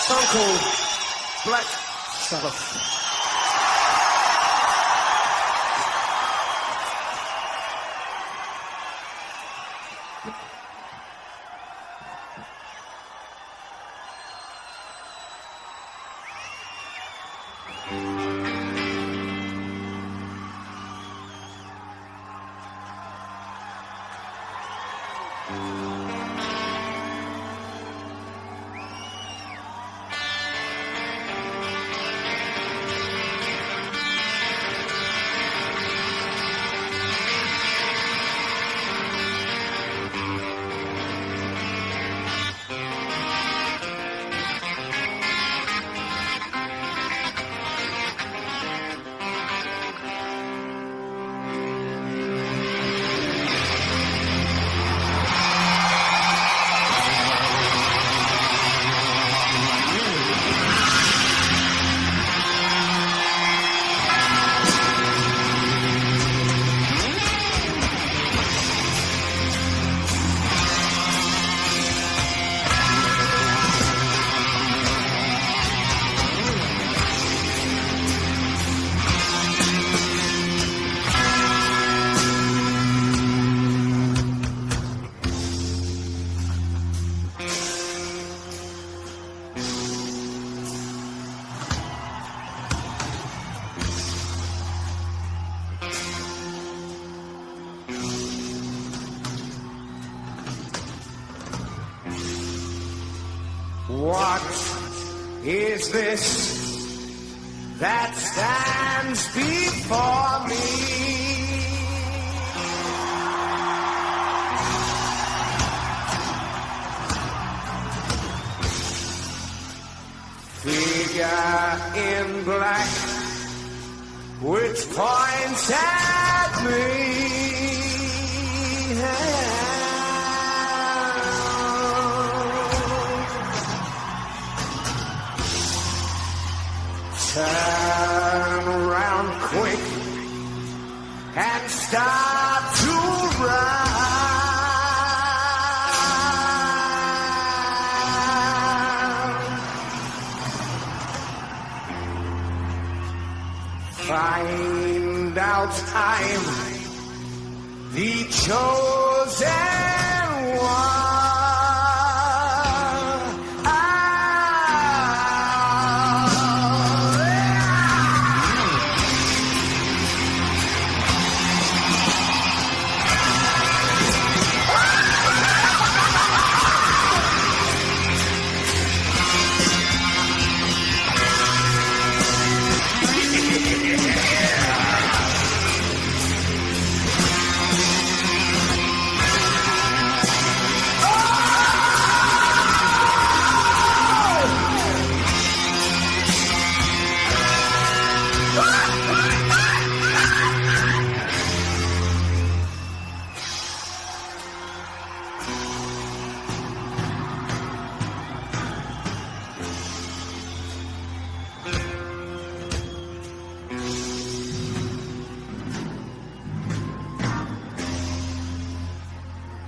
song called Black Sabbath. What is this that stands before me? Figure in black which points at me. Turn around quick and start to run. Find out I'm the chosen one.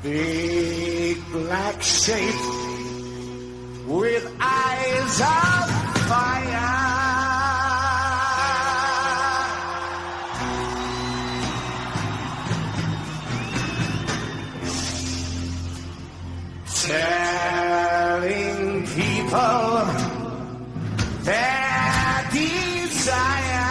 Big black shape with eyes of fire. Telling people their desire.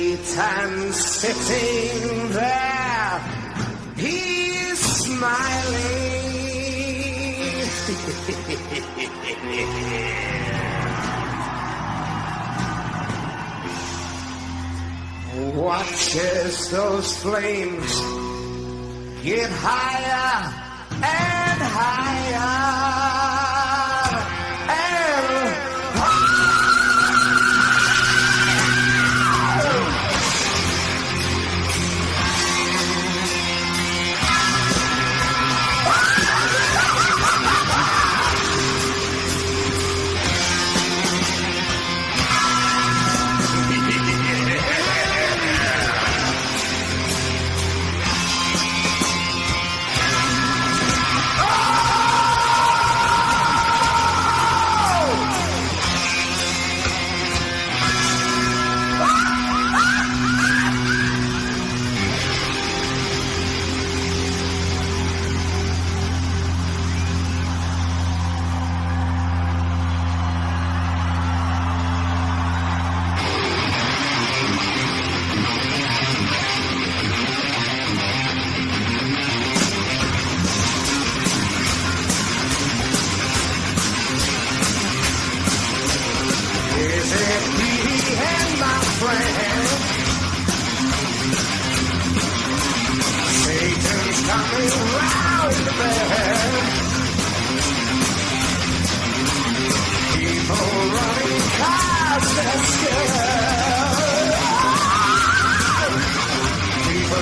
Satan's sitting there, he's smiling. Watches those flames get higher and higher.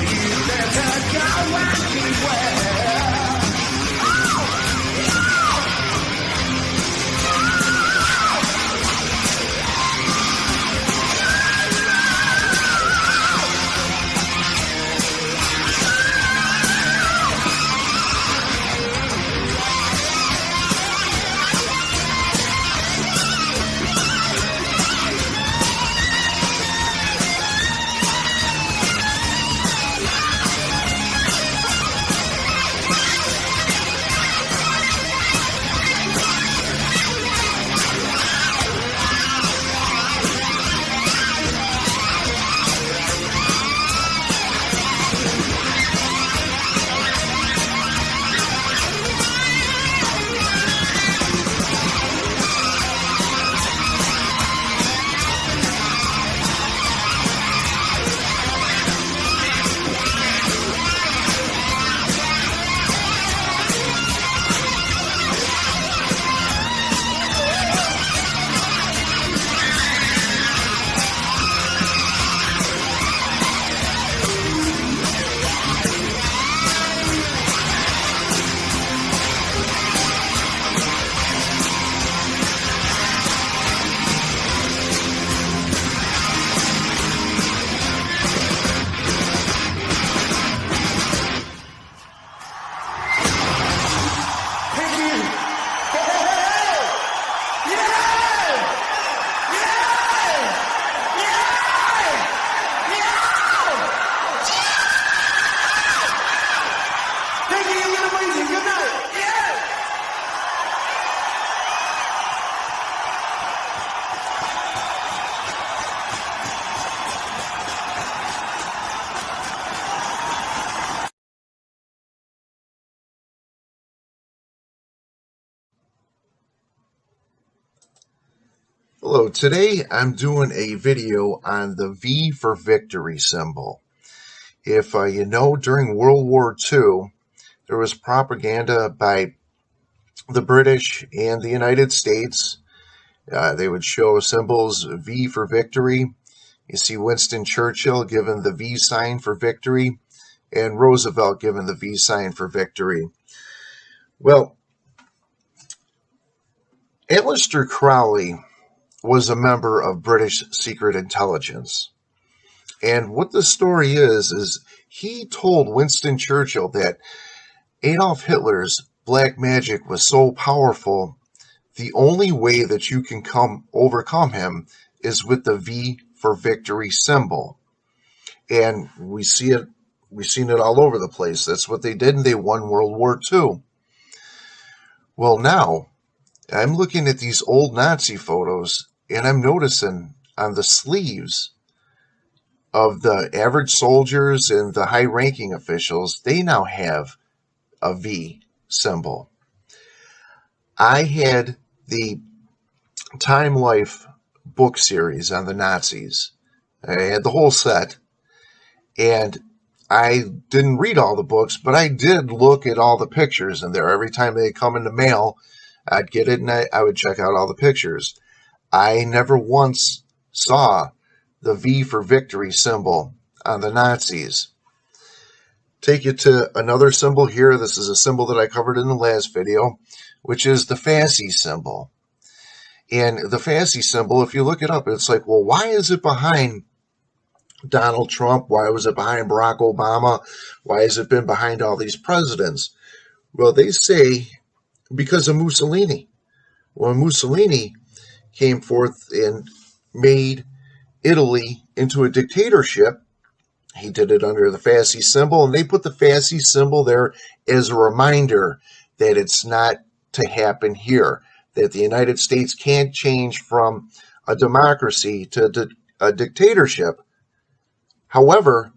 you better go and beware. Hello, today I'm doing a video on the V for victory symbol. If you know, during World War II, there was propaganda by the British and the United States. They would show symbols V for victory. You see Winston Churchill given the V sign for victory, and Roosevelt given the V sign for victory. Well, Aleister Crowley was a member of British secret intelligence. And what the story is he told Winston Churchill that Adolf Hitler's black magic was so powerful, the only way that you can overcome him is with the V for victory symbol. And we've seen it all over the place. That's what they did, and they won World War II. Well, now I'm looking at these old Nazi photos, and I'm noticing on the sleeves of the average soldiers and the high-ranking officials, they now have a V symbol. I had the Time Life book series on the Nazis. I had the whole set, and I didn't read all the books, but I did look at all the pictures in there. Every time they come in the mail, I'd get it, and I would check out all the pictures. I never once saw the V for victory symbol on the Nazis. Take you to another symbol here. This is a symbol that I covered in the last video, which is the Fasci symbol. And the Fasci symbol, if you look it up, it's like, well, why is it behind Donald Trump? Why was it behind Barack Obama? Why has it been behind all these presidents? Well, they say because of Mussolini. When Mussolini came forth and made Italy into a dictatorship, he did it under the Fasci symbol, and they put the Fasci symbol there as a reminder that it's not to happen here, that the United States can't change from a democracy to a dictatorship. However,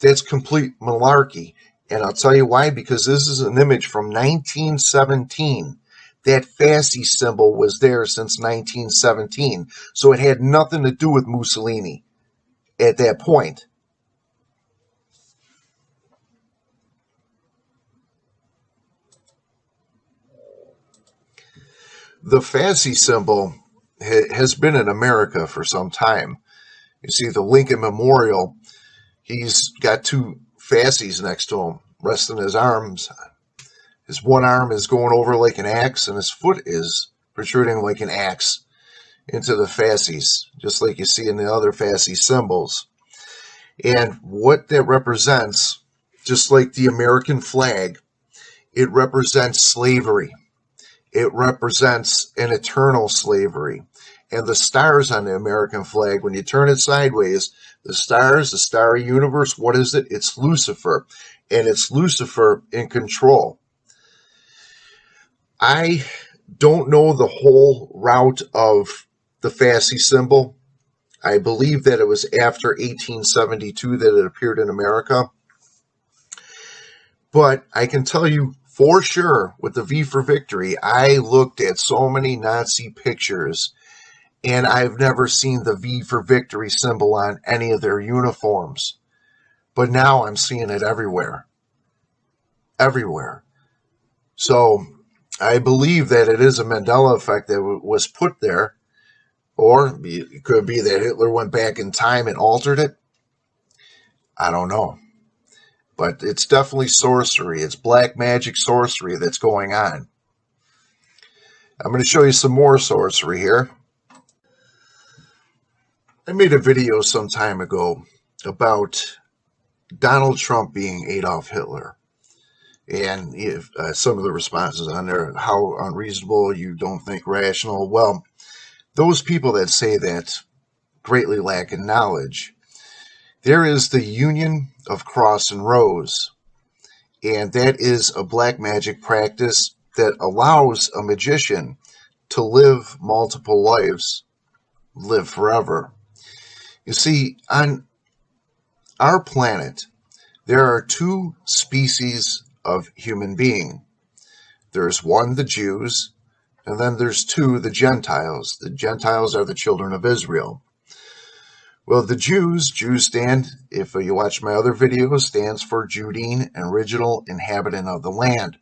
that's complete malarkey, and I'll tell you why, because this is an image from 1917. That Fasci symbol was there since 1917, so it had nothing to do with Mussolini at that point. The Fasci symbol has been in America for some time. You see the Lincoln Memorial, he's got two fasces next to him, resting his arms. His one arm is going over like an axe, and his foot is protruding like an axe into the fasces, just like you see in the other fasces symbols. And what that represents, just like the American flag, it represents slavery. It represents an eternal slavery. And the stars on the American flag, when you turn it sideways, the stars, the starry universe, what is it? It's Lucifer. And it's Lucifer in control. I don't know the whole route of the fasces symbol. I believe that it was after 1872 that it appeared in America. But I can tell you for sure, with the V for Victory, I looked at so many Nazi pictures, and I've never seen the V for Victory symbol on any of their uniforms. But now I'm seeing it everywhere. Everywhere. So I believe that it is a Mandela effect that was put there. Or it could be that Hitler went back in time and altered it. I don't know. But it's definitely sorcery. It's black magic sorcery that's going on. I'm going to show you some more sorcery here. I made a video some time ago about Donald Trump being Adolf Hitler. And if, some of the responses on there, how unreasonable, you don't think rational. Well, those people that say that greatly lack in knowledge. There is the union of cross and rose, and that is a black magic practice that allows a magician to live multiple lives, live forever. You see, on our planet, there are two species of human being. There's one, the Jews, and then there's two, the Gentiles. The Gentiles are the children of Israel. Well, the Jews stand, if you watch my other videos, stands for Judean, original inhabitant of the land.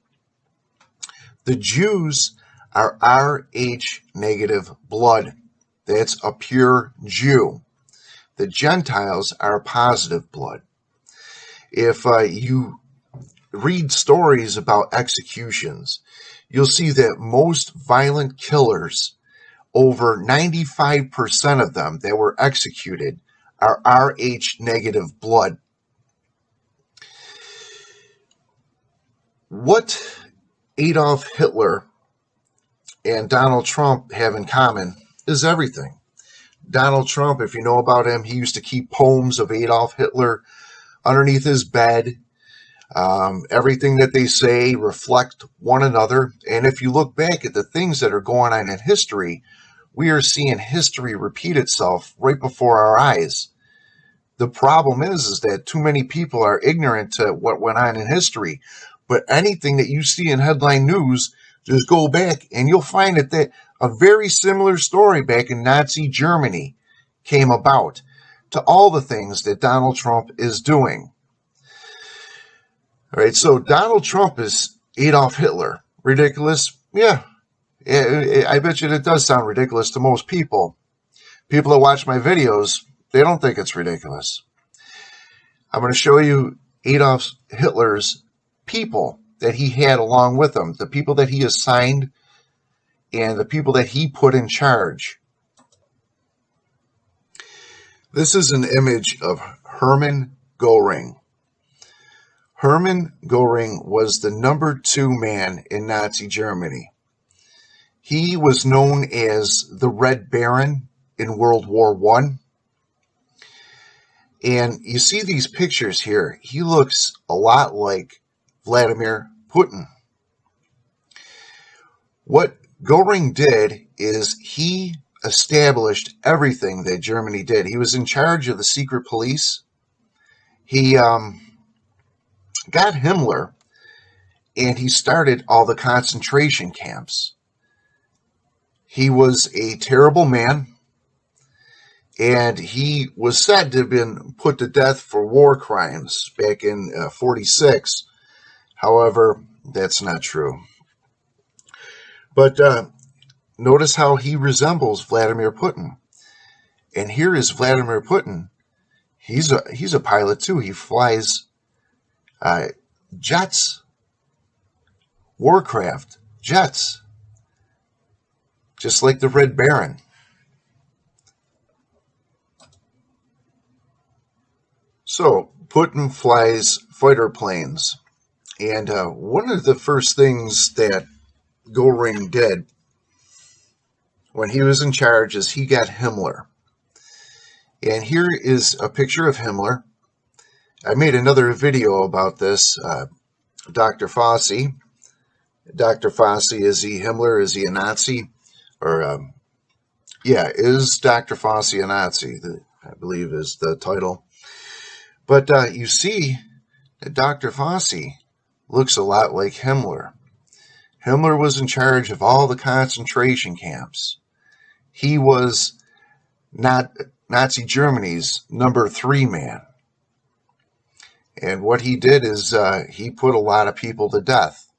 The Jews are Rh negative blood. That's a pure Jew. The Gentiles are positive blood. If you read stories about executions, you'll see that most violent killers, over 95% of them that were executed, are Rh negative blood. What Adolf Hitler and Donald Trump have in common is everything. Donald Trump, if you know about him, he used to keep poems of Adolf Hitler underneath his bed. Everything that they say reflect one another. And if you look back at the things that are going on in history, we are seeing history repeat itself right before our eyes. The problem is that too many people are ignorant to what went on in history. But anything that you see in headline news, just go back and you'll find that a very similar story back in Nazi Germany came about to all the things that Donald Trump is doing. All right, so Donald Trump is Adolf Hitler. Ridiculous? Yeah. I bet you it does sound ridiculous to most people. People that watch my videos, they don't think it's ridiculous. I'm going to show you Adolf Hitler's people that he had along with him, the people that he assigned and the people that he put in charge. This is an image of Hermann Göring. Hermann Göring was the number 2 man in Nazi Germany. He was known as the Red Baron in World War I. And you see these pictures here. He looks a lot like Vladimir Putin. What Göring did is he established everything that Germany did. He was in charge of the secret police. He got Himmler, and he started all the concentration camps. He was a terrible man, and he was said to have been put to death for war crimes back in 46. However, that's not true. But notice how he resembles Vladimir Putin. And here is Vladimir Putin. He's a pilot too. He flies Jets, warcraft, jets, just like the Red Baron. So, Putin flies fighter planes. And one of the first things that Goring did when he was in charge is he got Himmler. And here is a picture of Himmler. I made another video about this. Dr. Fossey. Dr. Fossey, is he Himmler? Is he a Nazi? Or, is Dr. Fossey a Nazi? I believe is the title. But you see that Dr. Fossey looks a lot like Himmler. Himmler was in charge of all the concentration camps. He was not Nazi Germany's number 3 man. And what he did is he put a lot of people to death.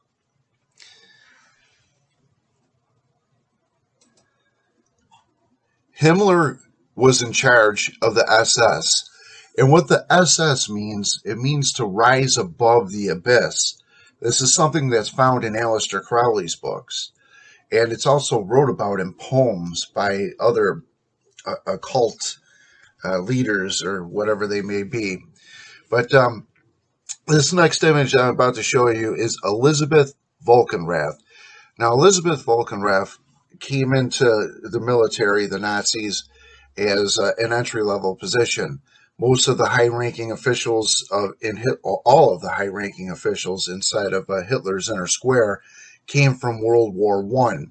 Himmler was in charge of the SS. And what the SS means, it means to rise above the abyss. This is something that's found in Aleister Crowley's books. And it's also wrote about in poems by other occult leaders or whatever they may be. But this next image I'm about to show you is Elizabeth Volkenrath. Now, Elizabeth Volkenrath came into the military, the Nazis, as an entry-level position. Most of the high-ranking officials all of the high-ranking officials inside of Hitler's inner square came from World War I.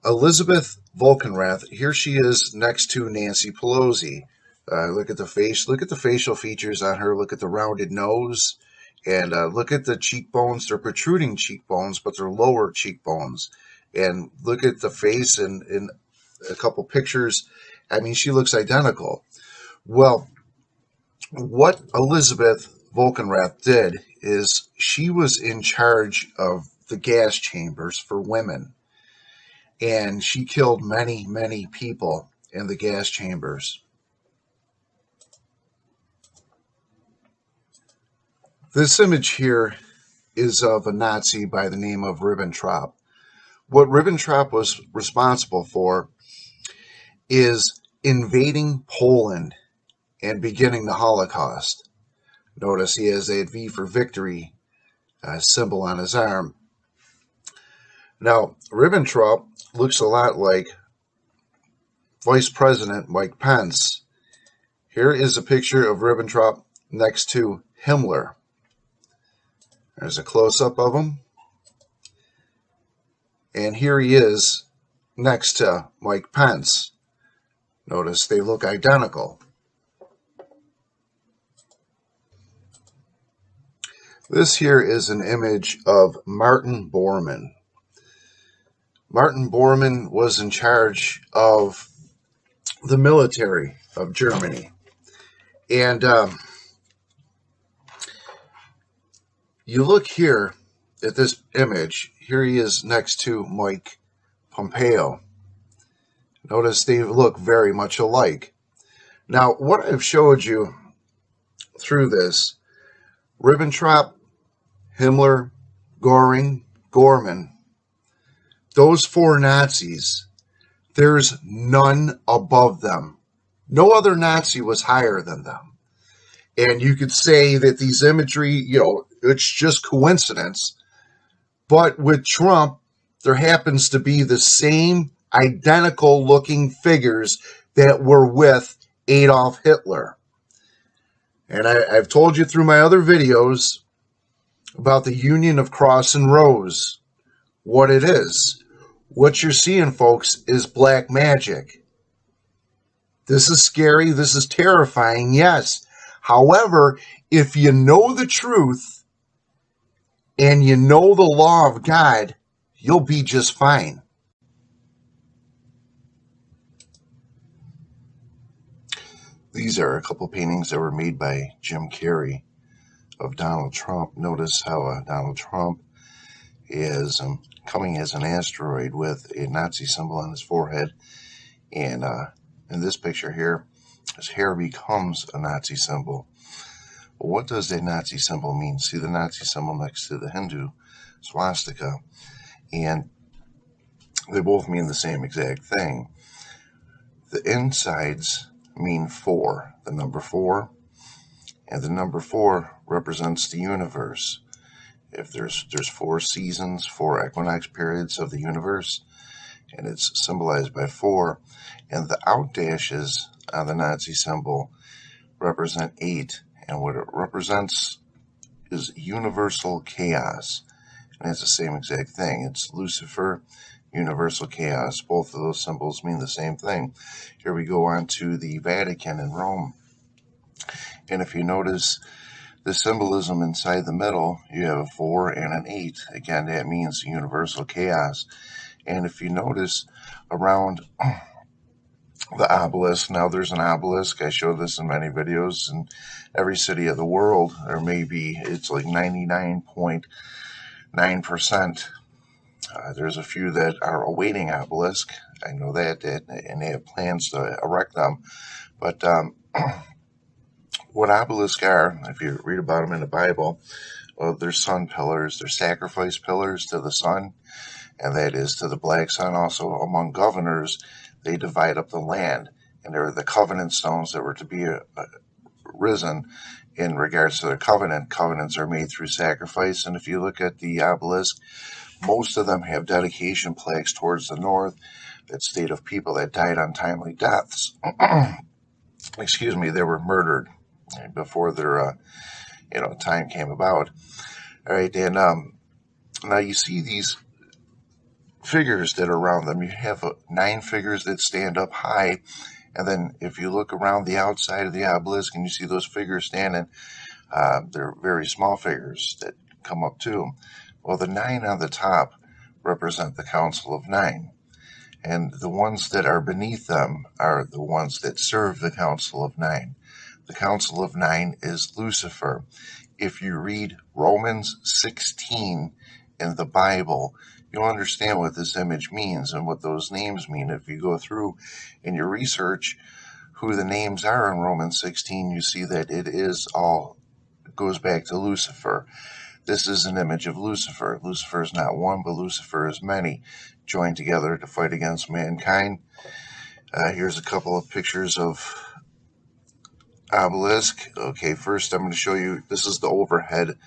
Elizabeth Volkenrath, here she is next to Nancy Pelosi. Look at the face. Look at the facial features on her. Look at the rounded nose. And look at the cheekbones. They're protruding cheekbones, but they're lower cheekbones. And look at the face in a couple pictures. I mean, she looks identical. Well, what Elizabeth Volkenrath did is she was in charge of the gas chambers for women. And she killed many, many people in the gas chambers. This image here is of a Nazi by the name of Ribbentrop. What Ribbentrop was responsible for is invading Poland and beginning the Holocaust. Notice he has a V for victory symbol on his arm. Now, Ribbentrop looks a lot like Vice President Mike Pence. Here is a picture of Ribbentrop next to Himmler. There's a close-up of him. And here he is next to Mike Pence. Notice they look identical. This here is an image of Martin Bormann. Martin Bormann was in charge of the military of Germany. And you look here at this image. Here he is next to Mike Pompeo. Notice they look very much alike. Now, what I've showed you through this, Ribbentrop, Himmler, Goring, Gorman, those 4 Nazis, there's none above them. No other Nazi was higher than them. And you could say that these imagery, it's just coincidence. But with Trump, there happens to be the same identical looking figures that were with Adolf Hitler. And I've told you through my other videos about the union of cross and rose, what it is. What you're seeing, folks, is black magic. This is scary. This is terrifying, yes. However, if you know the truth and you know the law of God, you'll be just fine. These are a couple paintings that were made by Jim Carrey of Donald Trump. Notice how Donald Trump is coming as an asteroid with a Nazi symbol on his forehead. And in this picture here, his hair becomes a Nazi symbol. what does a Nazi symbol mean? See the Nazi symbol next to the Hindu swastika, and they both mean the same exact thing. The insides mean 4, the number 4, and the number 4 represents the universe. If there's 4 seasons, 4 equinox periods of the universe, and it's symbolized by 4, and the outdashes on the Nazi symbol represent 8, and what it represents is universal chaos, and it's the same exact thing. It's Lucifer, universal chaos. Both of those symbols mean the same thing. Here we go on to the Vatican in Rome, and if you notice the symbolism inside the middle, you have a 4 and an 8. Again, that means universal chaos. And if you notice around the obelisk, now there's an obelisk, I show this in many videos, in every city of the world, or maybe it's like 99.9%. There's a few that are awaiting obelisk. I know that, and they have plans to erect them. But what obelisks are, if you read about them in the Bible, they're sun pillars, they're sacrifice pillars to the sun, and that is to the black sun. Also, among governors, they divide up the land, and they're the covenant stones that were to be risen in regards to their covenant. Covenants are made through sacrifice, and if you look at the obelisk, most of them have dedication plaques towards the north that state of people that died untimely deaths. Excuse me, they were murdered before their time came about. All right, and now you see these figures that are around them. You have 9 figures that stand up high, and then if you look around the outside of the obelisk and you see those figures standing, they're very small figures that come up too. Well, the 9 on the top represent the Council of 9, and the ones that are beneath them are the ones that serve the Council of 9. The Council of 9 is Lucifer. If you read Romans 16 in the Bible, you'll understand what this image means and what those names mean. If you go through and you research who the names are in Romans 16, you see that it goes back to Lucifer. This is an image of Lucifer. Lucifer is not one, but Lucifer is many, joined together to fight against mankind. Here's a couple of pictures of obelisk. Okay, first I'm going to show you, this is the overhead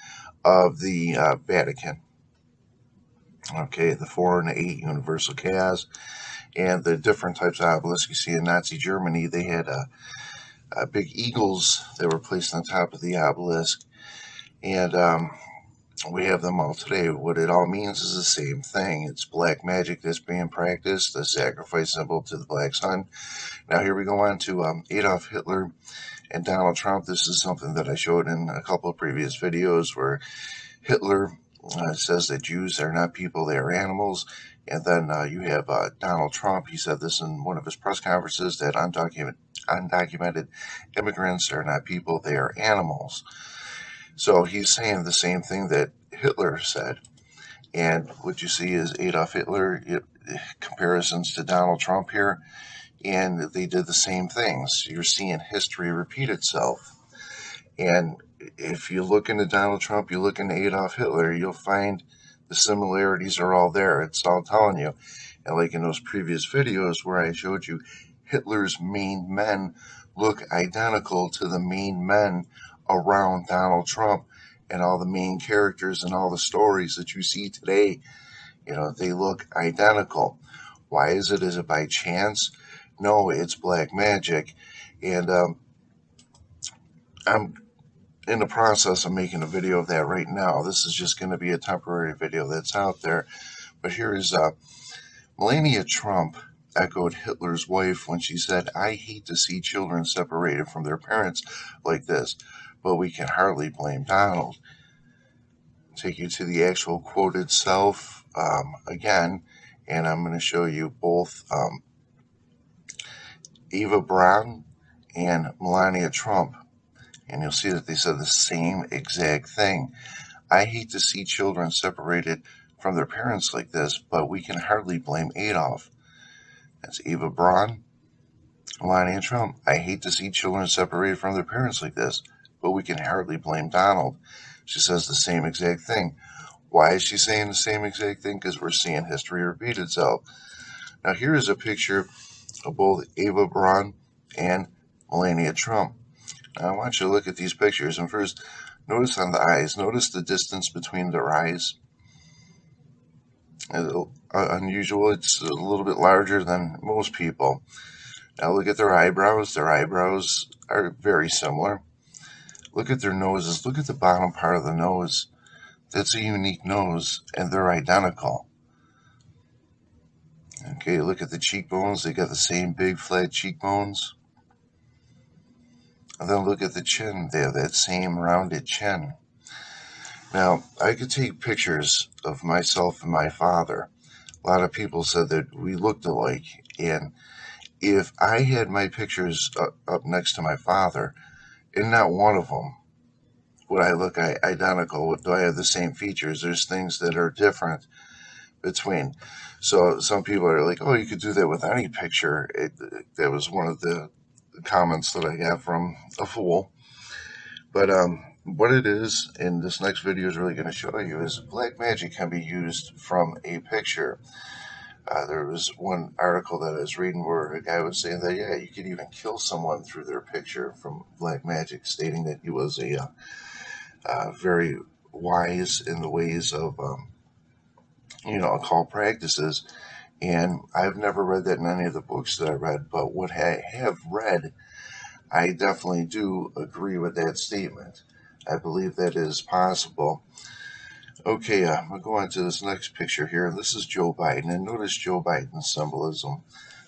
of the Vatican. Okay, the 4 and the 8, universal chaos, and the different types of obelisks you see in Nazi Germany. They had big eagles that were placed on top of the obelisk, and we have them all today. What it all means is the same thing. It's black magic that's being practiced, the sacrifice symbol to the black sun. Now here we go on to Adolf Hitler and Donald Trump. This is something that I showed in a couple of previous videos where Hitler says that Jews are not people, they are animals. And then you have Donald Trump. He said this in one of his press conferences, that undocumented immigrants are not people, they are animals. So he's saying the same thing that Hitler said. And what you see is Adolf Hitler, comparisons to Donald Trump here, and they did the same things. You're seeing history repeat itself. And if you look into Donald Trump, you look into Adolf Hitler, you'll find the similarities are all there. It's all telling you. And like in those previous videos where I showed you, Hitler's main men look identical to the main men around Donald Trump, and all the main characters and all the stories that you see today, they look identical. Why is it? Is it by chance? No, it's black magic. And I'm in the process of making a video of that right now. This is just going to be a temporary video that's out there. But here is Melania Trump echoed Hitler's wife when she said, "I hate to see children separated from their parents like this, but we can hardly blame Donald." Take you to the actual quote itself again, and I'm going to show you both Eva Braun and Melania Trump, and you'll see that they said the same exact thing. "I hate to see children separated from their parents like this, but we can hardly blame Adolf." That's Eva Braun, Melania Trump. "I hate to see children separated from their parents like this, but we can hardly blame Donald. She says the same exact thing. Why is she saying the same exact thing? Because we're seeing history repeat itself. Now, here is a picture of both Eva Braun and Melania Trump. Now, I want you to look at these pictures, and first, notice on the eyes. Notice the distance between their eyes. Unusual. It's a little bit larger than most people. Now, look at their eyebrows. Their eyebrows are very similar. Look at their noses. Look at the bottom part of the nose. That's a unique nose, and they're identical. Okay, look at the cheekbones. They got the same big flat cheekbones. And then look at the chin. They have that same rounded chin. Now, I could take pictures of myself and my father. A lot of people said that we looked alike. And if I had my pictures up next to my father, and not one of them would I look identical, do I have the same features? There's things that are different between. So some people are like, oh, you could do that with any picture. That was one of the comments that I got from a fool. But what it is, and this next video is really going to show you, is black magic can be used from a picture. There was one article that I was reading where a guy was saying that, yeah, you could even kill someone through their picture from black magic, stating that he was a very wise in the ways of, occult practices. And I've never read that in any of the books that I read, but what I have read, I definitely do agree with that statement. I believe that is possible. Okay, I'm going to go on to this next picture here. This is Joe Biden, and notice Joe Biden's symbolism.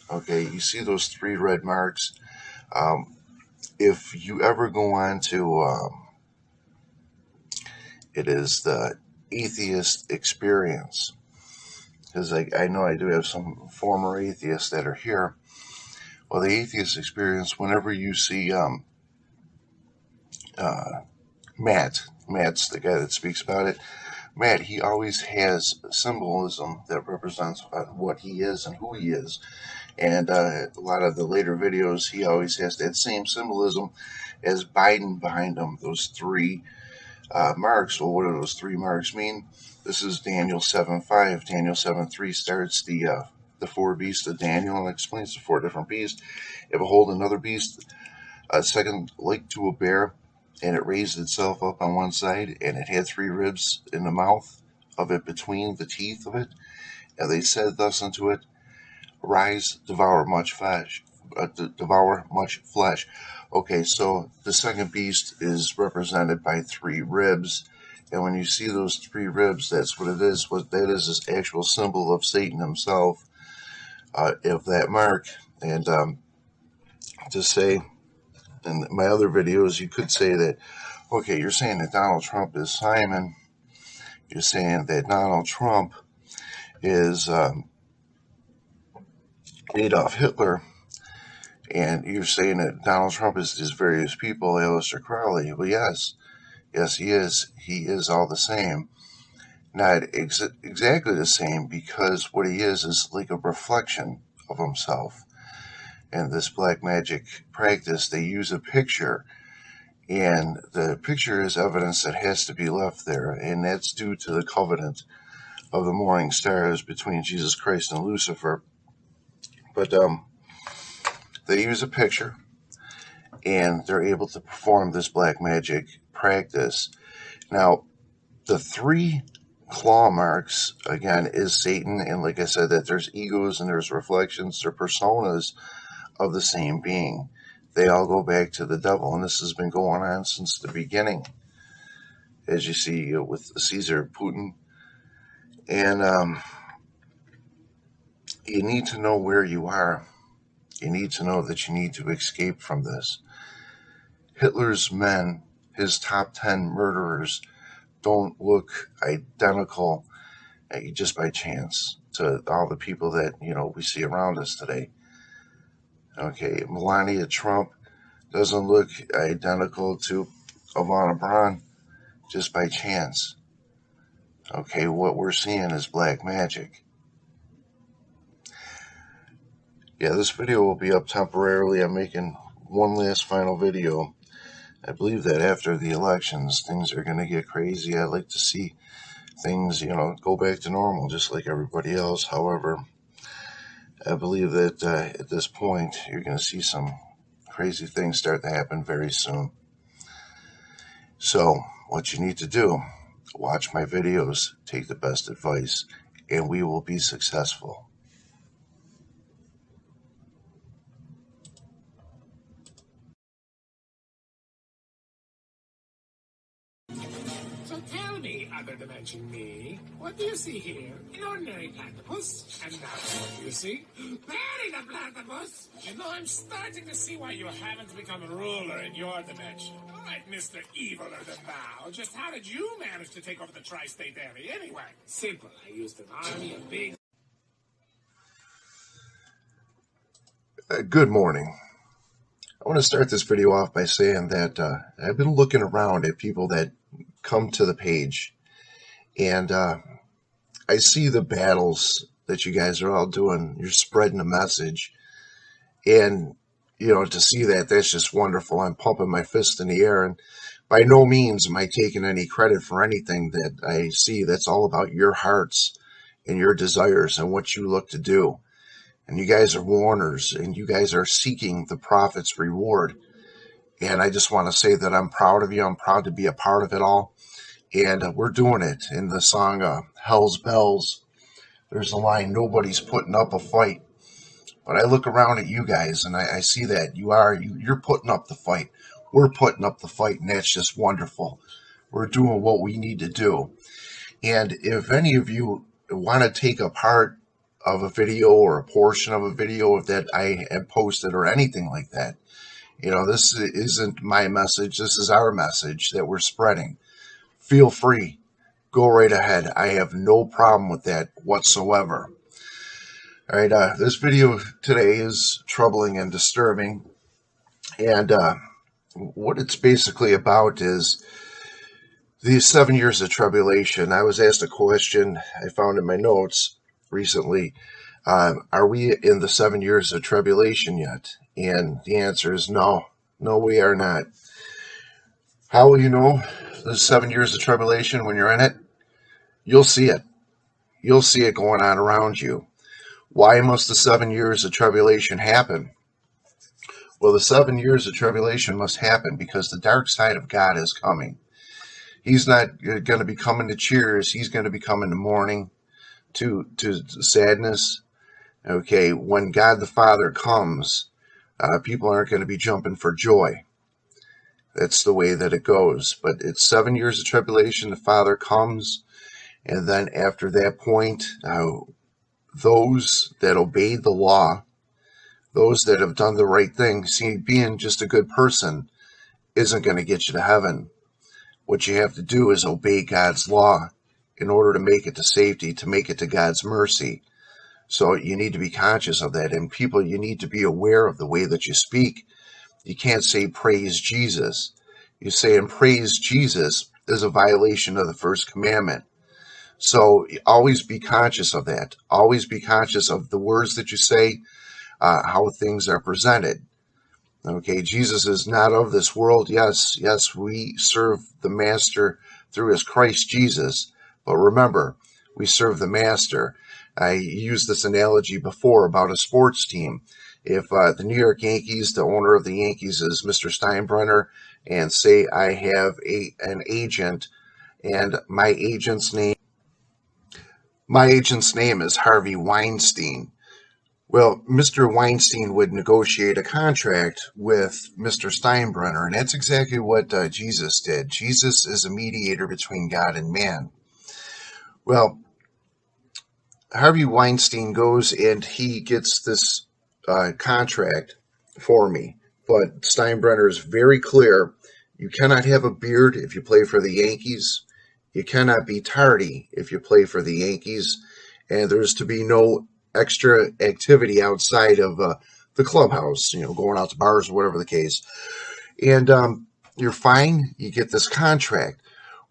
Okay, you see those 3 red marks? If you ever go on to, it is the atheist experience, because I know I do have some former atheists that are here. Well, the atheist experience, whenever you see Matt's the guy that speaks about it. Matt, he always has symbolism that represents what he is and who he is. And a lot of the later videos, he always has that same symbolism as Biden behind him, those 3 marks. Well, what do those 3 marks mean? This is Daniel 7:5. Daniel 7:3 starts the 4 beasts of Daniel and explains the 4 different beasts. And behold, another beast, a second like to a bear, and it raised itself up on one side, and it had 3 ribs in the mouth of it between the teeth of it. And they said thus unto it, Rise, devour much flesh. Okay, so the second beast is represented by 3 ribs. And when you see those 3 ribs, that's what it is. What that is actual symbol of Satan himself, of that mark. And to say, in my other videos, you could say that, okay, you're saying that Donald Trump is Simon. You're saying that Donald Trump is Adolf Hitler. And you're saying that Donald Trump is these various people, Aleister Crowley. Well, yes, he is. He is all the same. Not exactly the same, because what he is like a reflection of himself. And this black magic practice, they use a picture, and the picture is evidence that has to be left there, and that's due to the covenant of the morning stars between Jesus Christ and Lucifer. But they use a picture, and they're able to perform this black magic practice. Now, the 3 claw marks, again, is Satan, and like I said, that there's egos and there's reflections, they're personas of the same being. They all go back to the devil, and this has been going on since the beginning, as you see with Caesar, Putin. And you need to know where you are. You need to know that you need to escape from this. Hitler's men, his top 10 murderers, don't look identical just by chance to all the people that, we see around us today. Okay, Melania Trump doesn't look identical to Ivana Braun just by chance. Okay, what we're seeing is black magic. Yeah, this video will be up temporarily. I'm making one last final video I believe that after the elections, things are going to get crazy. I'd like to see things, go back to normal, just like everybody else. However, I believe that at this point, you're going to see some crazy things start to happen very soon. So, what you need to do, watch my videos, take the best advice, and we will be successful. So tell me, other dimension me, what do you see here? An ordinary platypus? And now what do you see? Perry the platypus! You know, I'm starting to see why you haven't become a ruler in your dimension. All right, Mr. Eviler than thou, just how did you manage to take over the tri-state area anyway? Simple. I used an army of big... Good morning. I want to start this video off by saying that I've been looking around at people that come to the page, and I see the battles that you guys are all doing. You're spreading a message, and to see that's just wonderful. I'm pumping my fist in the air, and by no means am I taking any credit for anything that I see. That's all about your hearts and your desires and what you look to do. And you guys are warners, and you guys are seeking the prophet's reward. And I just want to say that I'm proud of you. I'm proud to be a part of it all. And we're doing it. In the song Hell's Bells, there's a line, nobody's putting up a fight. But I look around at you guys, and I see that you're putting up the fight. We're putting up the fight, and that's just wonderful. We're doing what we need to do. And if any of you want to take a part of a video or a portion of a video that I have posted or anything like that, this isn't my message. This is our message that we're spreading. Feel free. Go right ahead. I have no problem with that whatsoever. All right, this video today is troubling and disturbing. And what it's basically about is these 7 years of tribulation. I was asked a question I found in my notes recently. Are we in the 7 years of tribulation yet? And the answer is no. No, we are not. How will you know the 7 years of tribulation when you're in it? You'll see it. You'll see it going on around you. Why must the 7 years of tribulation happen? Well, the 7 years of tribulation must happen because the dark side of God is coming. He's not going to be coming to cheers. He's going to be coming to mourning, to sadness. Okay, when God the Father comes, people aren't going to be jumping for joy. That's the way that it goes. But it's 7 years of tribulation. The Father comes, and then after that point, those that obeyed the law, those that have done the right thing, see, being just a good person isn't going to get you to heaven. What you have to do is obey God's law in order to make it to safety, to make it to God's mercy. So you need to be conscious of that. And people, you need to be aware of the way that you speak. You can't say praise Jesus. You say and praise Jesus is a violation of the first commandment. So always be conscious of that. Always be conscious of the words that you say, how things are presented. Okay, Jesus is not of this world. Yes, we serve the Master through his Christ Jesus. But remember, we serve the Master. I used this analogy before about a sports team. If the New York Yankees, the owner of the Yankees is Mr. Steinbrenner, and say I have an agent, and my agent's name is Harvey Weinstein. Well, Mr. Weinstein would negotiate a contract with Mr. Steinbrenner, and that's exactly what Jesus did. Jesus is a mediator between God and man. Well, Harvey Weinstein goes and he gets this contract for me, but Steinbrenner is very clear. You cannot have a beard if you play for the Yankees. You cannot be tardy if you play for the Yankees. And there's to be no extra activity outside of the clubhouse, going out to bars or whatever the case. And you're fine. You get this contract.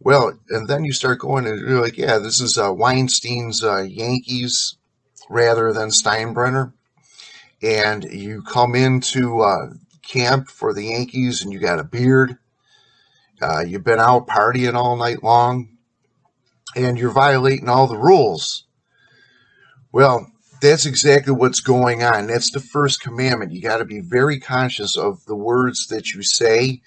Well, and then you start going and you're like, yeah, this is Weinstein's Yankees rather than Steinbrenner. And you come into camp for the Yankees and you got a beard You've been out partying all night long, and you're violating all the rules. Well, that's exactly what's going on. That's the first commandment. You got to be very conscious of the words that you say.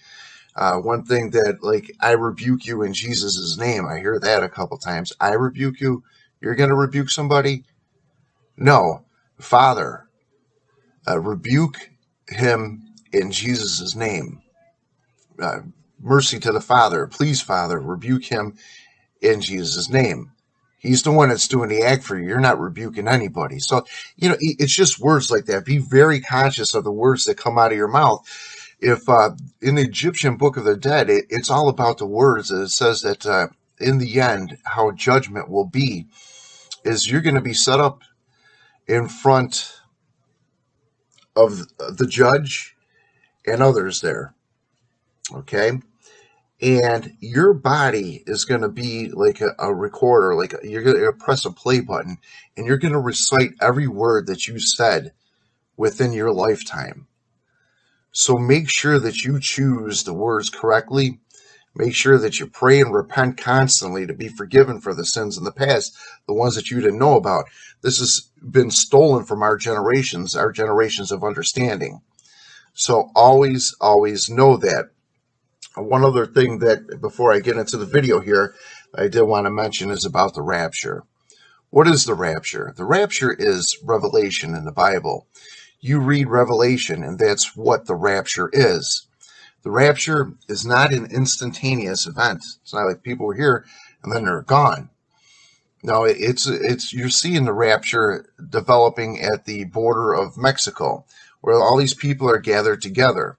One thing that, like, I rebuke you in Jesus' name. I hear that a couple times. I rebuke you. You're going to rebuke somebody? No. Father, rebuke him in Jesus' name. Mercy to the Father. Please, Father, rebuke him in Jesus' name. He's the one that's doing the act for you. You're not rebuking anybody. So, it's just words like that. Be very conscious of the words that come out of your mouth. If in the Egyptian Book of the Dead, it's all about the words. It says that in the end, how judgment will be is you're going to be set up in front of the judge and others there. Okay? And your body is going to be like a recorder, like you're going to press a play button, and you're going to recite every word that you said within your lifetime. So make sure that you choose the words correctly. Make sure that you pray and repent constantly to be forgiven for the sins in the past, the ones that you didn't know about. This has been stolen from our generations of understanding. So always, always know that. One other thing that, before I get into the video here, I did want to mention is about the rapture. What is the rapture? The rapture is revelation in the Bible. You read Revelation, and that's what the rapture is. The rapture is not an instantaneous event. It's not like people were here and then they're gone. No, it's you're seeing the rapture developing at the border of Mexico, where all these people are gathered together.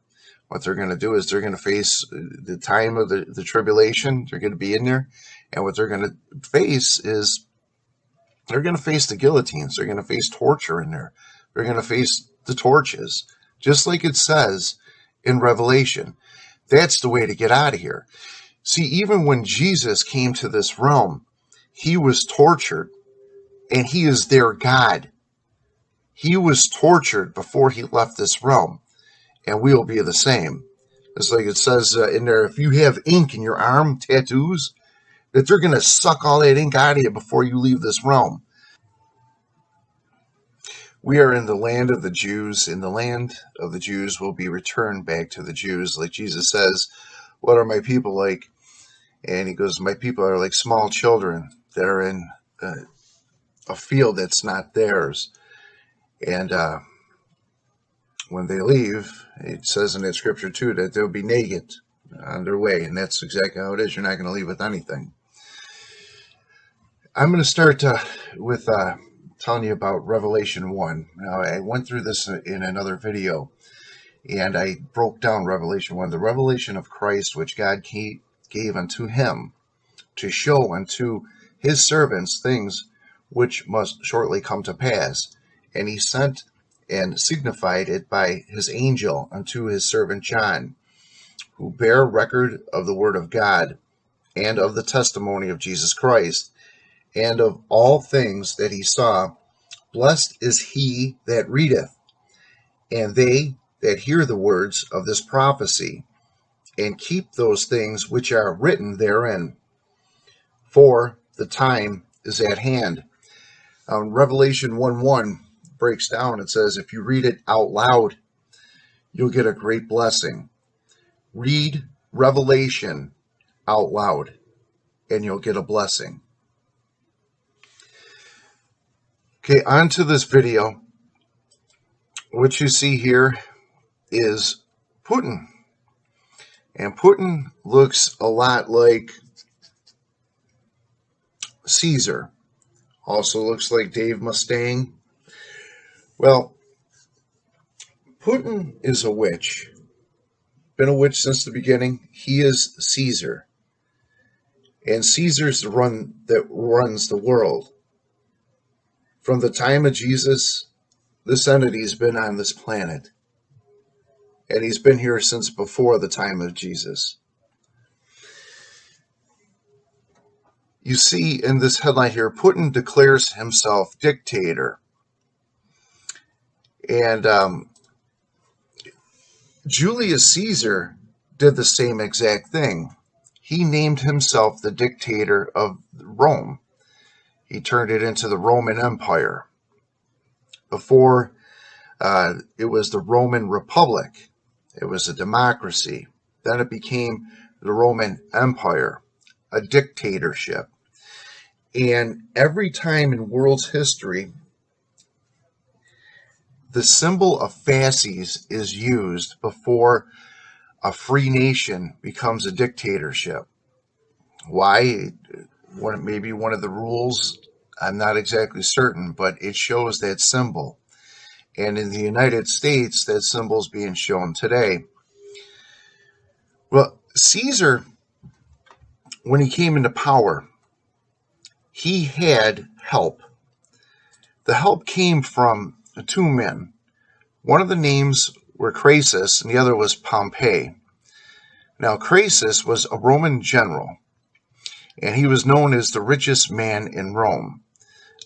What they're going to do is they're going to face the time of the tribulation. They're going to be in there. And what they're going to face is they're going to face the guillotines. They're going to face torture in there. They're going to face the torches, just like it says in Revelation. That's the way to get out of here. See, even when Jesus came to this realm, he was tortured, and he is their God. He was tortured before he left this realm. And we will be the same. It's like it says in there, if you have ink in your arm, tattoos, that they're going to suck all that ink out of you before you leave this realm. We are in the land of the Jews, and the land of the Jews will be returned back to the Jews. Like Jesus says, what are my people like? And he goes, my people are like small children that are in a field that's not theirs. And when they leave, it says in that scripture too that they'll be naked on their way, and that's exactly how it is. You're not going to leave with anything. I'm going to start with telling you about Revelation 1. Now, I went through this in another video, and I broke down Revelation 1, the revelation of Christ, which God gave unto him to show unto his servants things which must shortly come to pass. And he sent and signified it by his angel unto his servant John, who bare record of the word of God, and of the testimony of Jesus Christ, and of all things that he saw. Blessed is he that readeth, and they that hear the words of this prophecy, and keep those things which are written therein, for the time is at hand. Revelation 1:1 breaks down. It says, if you read it out loud, you'll get a great blessing. Read Revelation out loud, and you'll get a blessing. Okay, on to this video. What you see here is Putin. And Putin looks a lot like Caesar. Also looks like Dave Mustaine. Well, Putin is a witch. Been a witch since the beginning. He is Caesar. And Caesar's the one that runs the world. From the time of Jesus, this entity's been on this planet. And he's been here since before the time of Jesus. You see in this headline here, Putin declares himself dictator. And Julius Caesar did the same exact thing. he named himself the dictator of Rome. He turned it into the Roman Empire. Before, it was the Roman Republic. It was a democracy. Then it became the Roman Empire, a dictatorship. And every time in world's history, the symbol of fasces is used before a free nation becomes a dictatorship. Why? Maybe one of the rules, I'm not exactly certain, but it shows that symbol. And in the United States, that symbol is being shown today. Well, Caesar, when he came into power, he had help. The help came from two men. One of the names were Crassus, and the other was Pompey. Now, Crassus was a Roman general, and he was known as the richest man in Rome,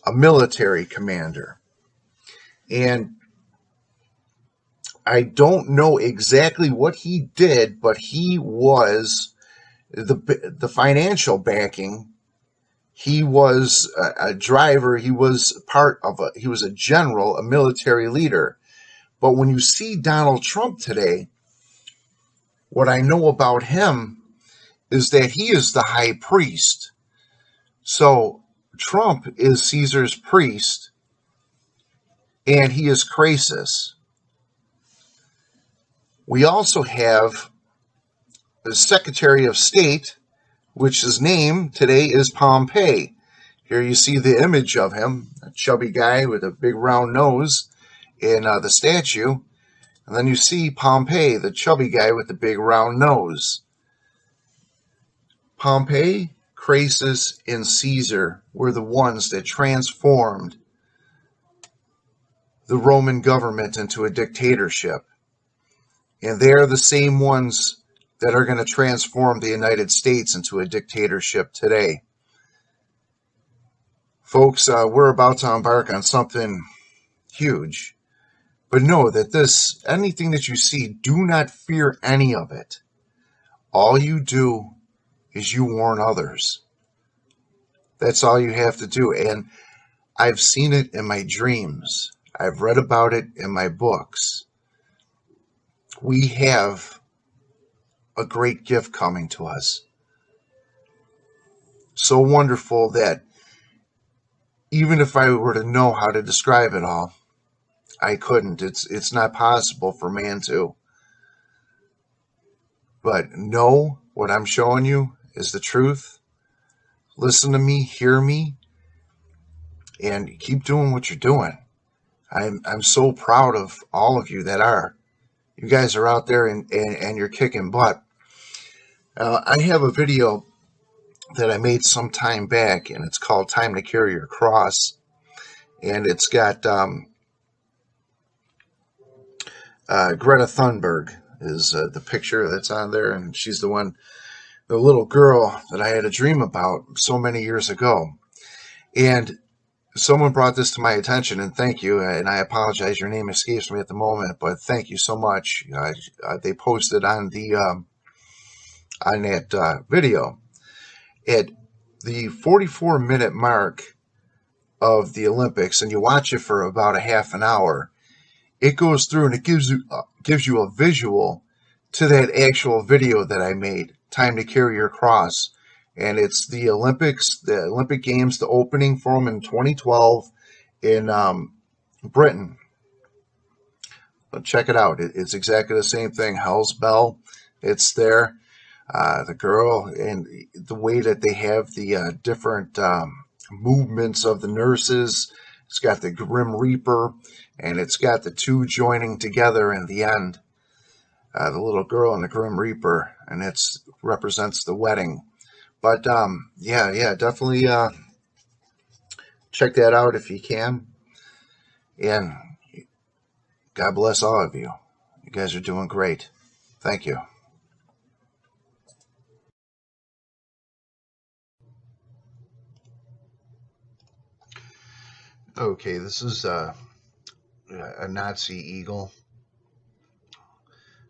a military commander. And I don't know exactly what he did, but he was the financial backing. He was a driver. He was he was a general, a military leader. But when you see Donald Trump today, what I know about him is that he is the high priest. So Trump is Caesar's priest, and he is Crassus. We also have the Secretary of State, which his name today is Pompey. Here you see the image of him, a chubby guy with a big round nose in the statue. And then you see Pompey, the chubby guy with the big round nose. Pompey, Crassus, and Caesar were the ones that transformed the Roman government into a dictatorship. And they're the same ones that are going to transform the United States into a dictatorship today. Folks, we're about to embark on something huge. But know that anything that you see, do not fear any of it. All you do is you warn others. That's all you have to do. And I've seen it in my dreams. I've read about it in my books. We have a great gift coming to us. So wonderful that even if I were to know how to describe it all, I couldn't. It's not possible for man to. But know what I'm showing you is the truth. Listen to me, hear me, and keep doing what you're doing. I'm so proud of all of you that are. You guys are out there and you're kicking butt. I have a video that I made some time back, and it's called Time to Carry Your Cross. And it's got Greta Thunberg is the picture that's on there, and she's the little girl that I had a dream about so many years ago. And someone brought this to my attention, and thank you, and I apologize, your name escapes me at the moment, but thank you so much. They posted on that video. At the 44-minute mark of the Olympics, and you watch it for about a half an hour, it goes through and it gives you a visual to that actual video that I made, Time to Carry Your Cross. And it's the Olympics, the Olympic Games, the opening for them in 2012 in Britain. But check it out. It's exactly the same thing. Hell's Bell, it's there. The girl, and the way that they have the different movements of the nurses. It's got the Grim Reaper, and it's got the two joining together in the end. The little girl and the Grim Reaper, and it represents the wedding. But yeah, definitely check that out if you can. And God bless all of you. You guys are doing great. Thank you. Okay, this is a Nazi eagle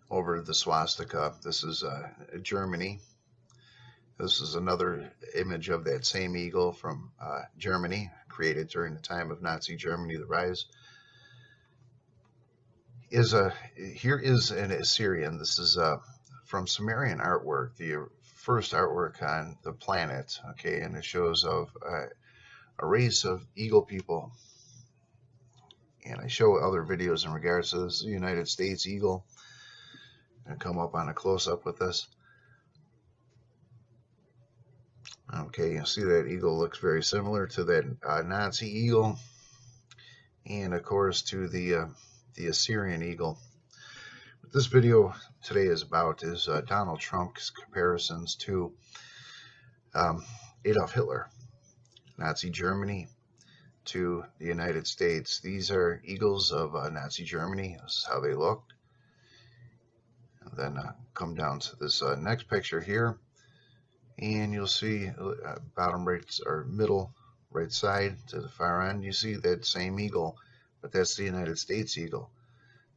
over the swastika. This is Germany. This is another image of that same eagle from Germany, created during the time of Nazi Germany, the rise. Here is an Assyrian. This is from Sumerian artwork, the first artwork on the planet, okay, and it shows of a race of eagle people. And I show other videos in regards to this United States eagle. And come up on a close-up with this. Okay, you see that eagle looks very similar to that Nazi eagle, and of course to the Assyrian eagle. What this video today is about is Donald Trump's comparisons to Adolf Hitler, Nazi Germany, to the United States. These are eagles of Nazi Germany. This is how they looked. And then come down to this next picture here, and you'll see bottom right or middle right side to the far end, you see that same eagle, but that's the United States eagle.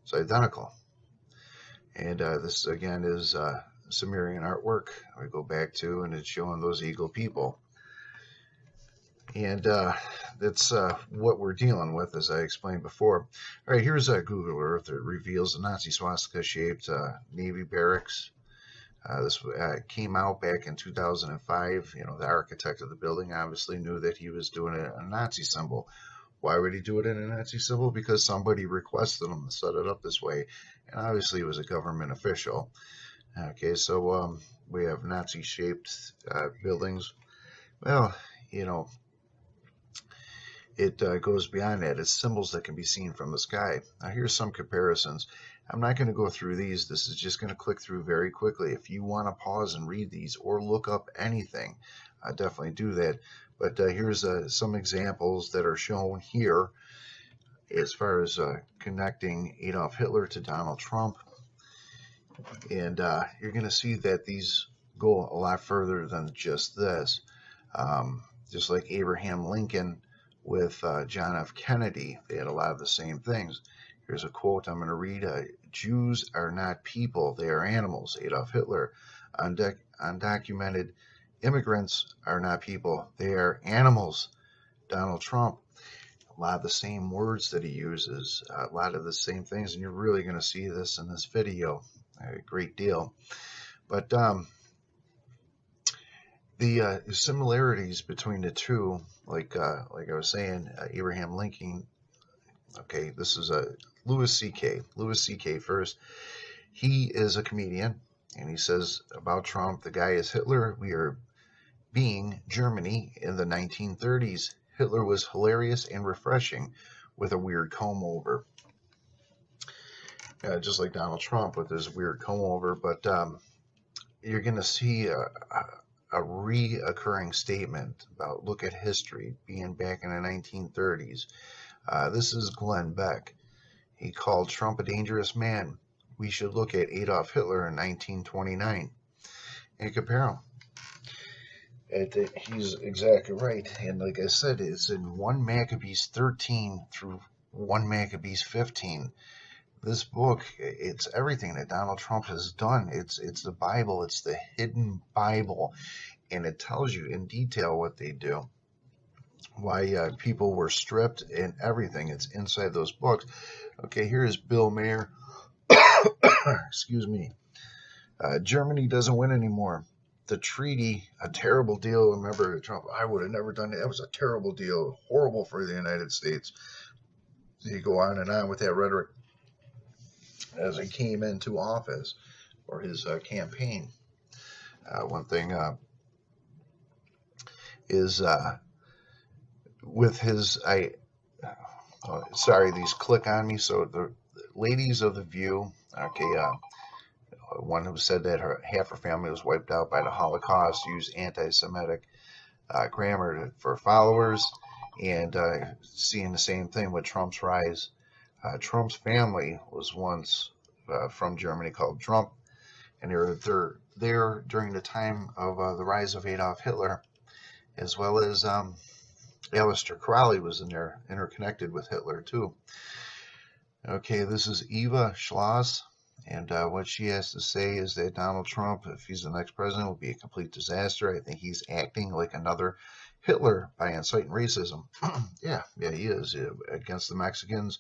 It's identical. And this again is Sumerian artwork we go back to, and it's showing those eagle people. And that's what we're dealing with, as I explained before. All right, here's Google Earth. It reveals a Nazi swastika-shaped Navy barracks. This came out back in 2005. You know, the architect of the building obviously knew that he was doing a Nazi symbol. Why would he do it in a Nazi symbol? Because somebody requested him to set it up this way. And obviously it was a government official. Okay, so we have Nazi-shaped buildings. Well, you know, it goes beyond that. It's symbols that can be seen from the sky. Now here's some comparisons. I'm not going to go through these. This is just going to click through very quickly. If you want to pause and read these or look up anything, definitely do that. But here's some examples that are shown here as far as connecting Adolf Hitler to Donald Trump. And you're going to see that these go a lot further than just this. Just like Abraham Lincoln with John F. Kennedy, they had a lot of the same things. Here's a quote I'm going to read. Jews are not people, they are animals, Adolf Hitler. Undocumented immigrants are not people, they are animals, Donald Trump. A lot of the same words that he uses, a lot of the same things, and you're really going to see this in this video a great deal. But the similarities between the two, like I was saying, Abraham Lincoln. Okay, this is Louis C.K. Louis C.K. first. He is a comedian, and he says about Trump, the guy is Hitler. We are being Germany in the 1930s. Hitler was hilarious and refreshing with a weird comb over. Just like Donald Trump with his weird comb over. But you're going to see a reoccurring statement about look at history being back in the 1930s. This is Glenn Beck. He called Trump a dangerous man. We should look at Adolf Hitler in 1929 and compare them. He's exactly right. And like I said, it's in 1 Maccabees 13 through 1 Maccabees 15. This book, it's everything that Donald Trump has done. It's the Bible. It's the hidden Bible. And it tells you in detail what they do. Why people were stripped and everything. It's inside those books. Okay, here is Bill Mayer. Excuse me. Germany doesn't win anymore. The treaty, a terrible deal. Remember, Trump, I would have never done it. That was a terrible deal. Horrible for the United States. You go on and on with that rhetoric as he came into office or his campaign. One thing is with his, sorry, these click on me. So the ladies of the View, okay, one who said that half her family was wiped out by the Holocaust, used anti-Semitic grammar for followers, and seeing the same thing with Trump's rise. Trump's family was once from Germany called Trump, and they're there during the time of the rise of Adolf Hitler, as well as Aleister Crowley was in there, interconnected with Hitler too. Okay, this is Eva Schloss, And what she has to say is that Donald Trump, if he's the next president, will be a complete disaster. I think he's acting like another Hitler by inciting racism. Yeah, he is. Against the Mexicans,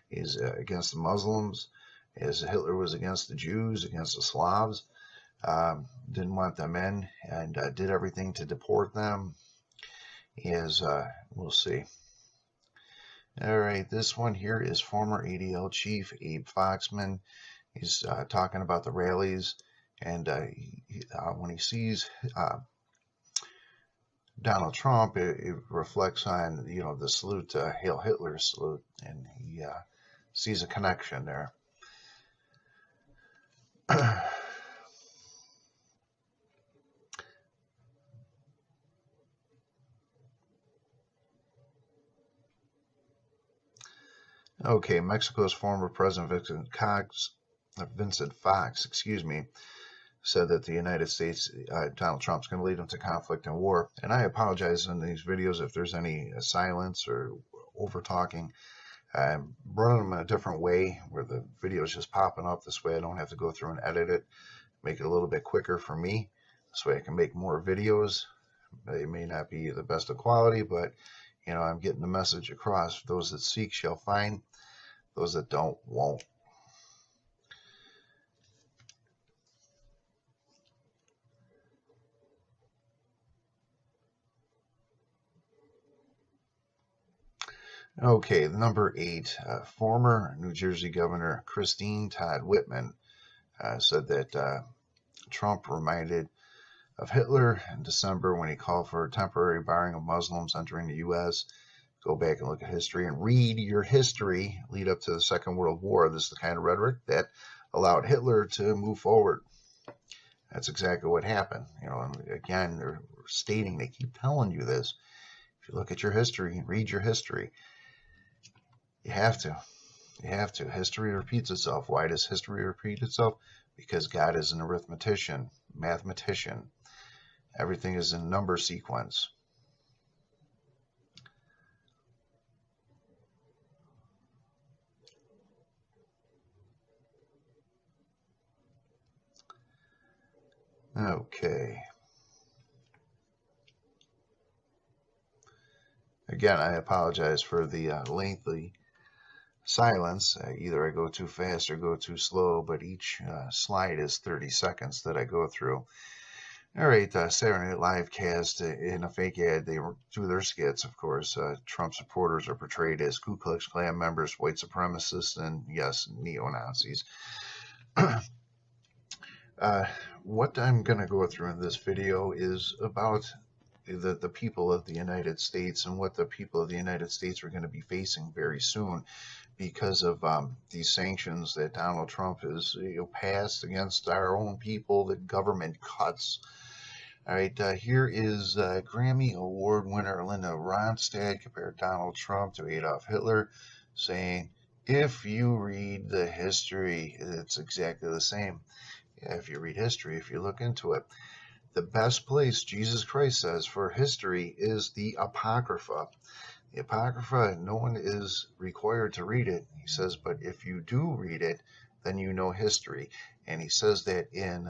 he's against the Muslims, as Hitler was against the Jews, against the Slavs. Didn't want them in, and did everything to deport them. As we'll see. All right, this one here is former ADL chief Abe Foxman. He's talking about the rallies, and when he sees Donald Trump, it reflects on the salute, Hail Hitler salute, and he sees a connection there. Okay, Mexico's former President Vincent Fox, said that the United States, Donald Trump's going to lead them to conflict and war. And I apologize in these videos if there's any silence or over talking. I'm running them in a different way where the video is just popping up. This way I don't have to go through and edit it. Make it a little bit quicker for me. This way I can make more videos. They may not be the best of quality, but I'm getting the message across. Those that seek shall find. Those that don't won't. Okay, number 8, former New Jersey Governor Christine Todd Whitman said that Trump reminded of Hitler in December when he called for a temporary barring of Muslims entering the U.S. Go back and look at history and read your history lead up to the Second World War. This is the kind of rhetoric that allowed Hitler to move forward. That's exactly what happened. And again, they're stating, they keep telling you this. If you look at your history, read your history. You have to. You have to. History repeats itself. Why does history repeat itself? Because God is an arithmetician, mathematician. Everything is in number sequence. Okay. Again, I apologize for the lengthy silence. Either I go too fast or go too slow, but each slide is 30 seconds that I go through. All right, Saturday Night Live cast in a fake ad. They do their skits, of course. Trump supporters are portrayed as Ku Klux Klan members, white supremacists, and yes, neo-Nazis. What I'm going to go through in this video is about the people of the United States and what the people of the United States are going to be facing very soon because of these sanctions that Donald Trump has passed against our own people, the government cuts. All right, here is Grammy Award winner Linda Ronstadt compared Donald Trump to Adolf Hitler, saying, if you read the history, it's exactly the same. Yeah, if you read history, if you look into it, the best place, Jesus Christ says, for history is the Apocrypha. The Apocrypha, no one is required to read it. He says, but if you do read it, then you know history. And he says that in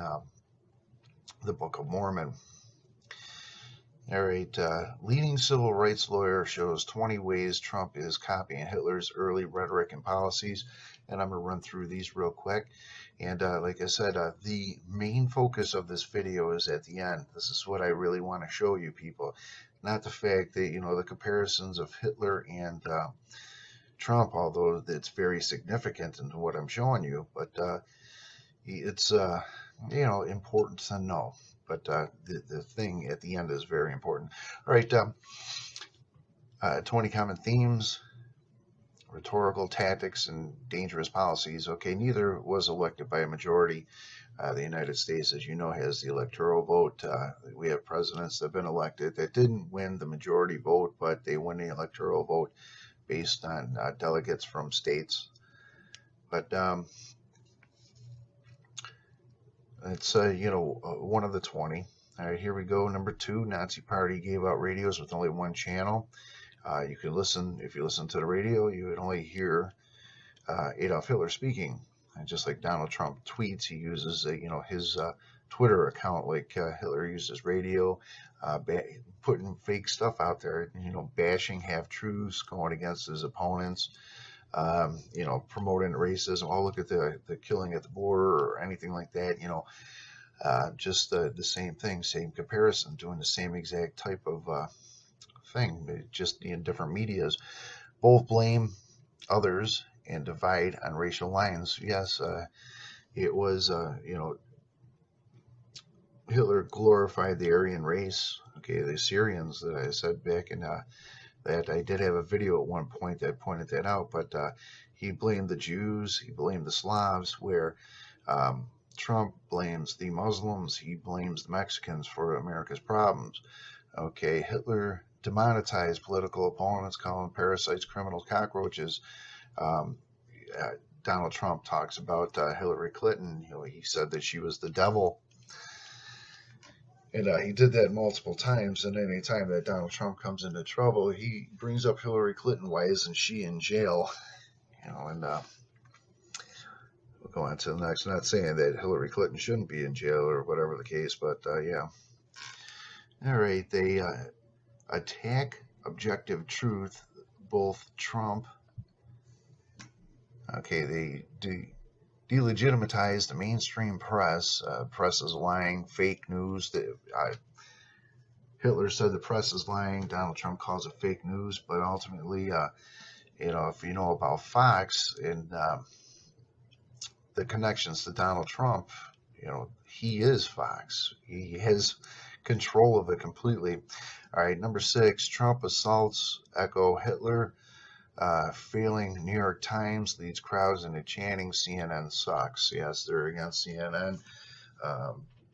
the Book of Mormon. All right, leading civil rights lawyer shows 20 ways Trump is copying Hitler's early rhetoric and policies. And I'm going to run through these real quick. And like I said, the main focus of this video is at the end. This is what I really want to show you people. Not the fact that, the comparisons of Hitler and Trump, although it's very significant into what I'm showing you. But it's, important to know. But the thing at the end is very important. All right, 20 common themes. Rhetorical tactics and dangerous policies. Okay, neither was elected by a majority. The United States, as you know, has the electoral vote. We have presidents that have been elected that didn't win the majority vote, but they win the electoral vote based on delegates from states. But it's, one of the 20. All right, here we go. Number 2, Nazi Party gave out radios with only one channel. You can listen, if you listen to the radio, you would only hear Adolf Hitler speaking. And just like Donald Trump tweets, he uses his Twitter account, like Hitler uses radio, putting fake stuff out there, bashing half-truths, going against his opponents, promoting racism. Oh, look at the killing at the border or anything like that. Just the same thing, same comparison, doing the same exact type of thing, just in different medias. Both blame others and divide on racial lines. Yes, it was, Hitler glorified the Aryan race, okay, the Syrians that I said back in that I did have a video at one point that pointed that out, but he blamed the Jews, he blamed the Slavs, where Trump blames the Muslims, he blames the Mexicans for America's problems. Okay, Hitler demonetized political opponents, calling parasites, criminals, cockroaches. Donald Trump talks about Hillary Clinton. He said that she was the devil. And he did that multiple times, and any time that Donald Trump comes into trouble, he brings up Hillary Clinton. Why isn't she in jail? And we'll go on to the next. I'm not saying that Hillary Clinton shouldn't be in jail or whatever the case, but yeah. All right, they attack objective truth, both Trump. Okay, they delegitimize the mainstream press. Press is lying, fake news. Hitler said the press is lying. Donald Trump calls it fake news. But ultimately, if you know about Fox and the connections to Donald Trump, he is Fox. He has control of it completely. All right, number 6, Trump assaults Echo Hitler. Failing New York Times leads crowds into chanting CNN sucks. Yes, they're against CNN.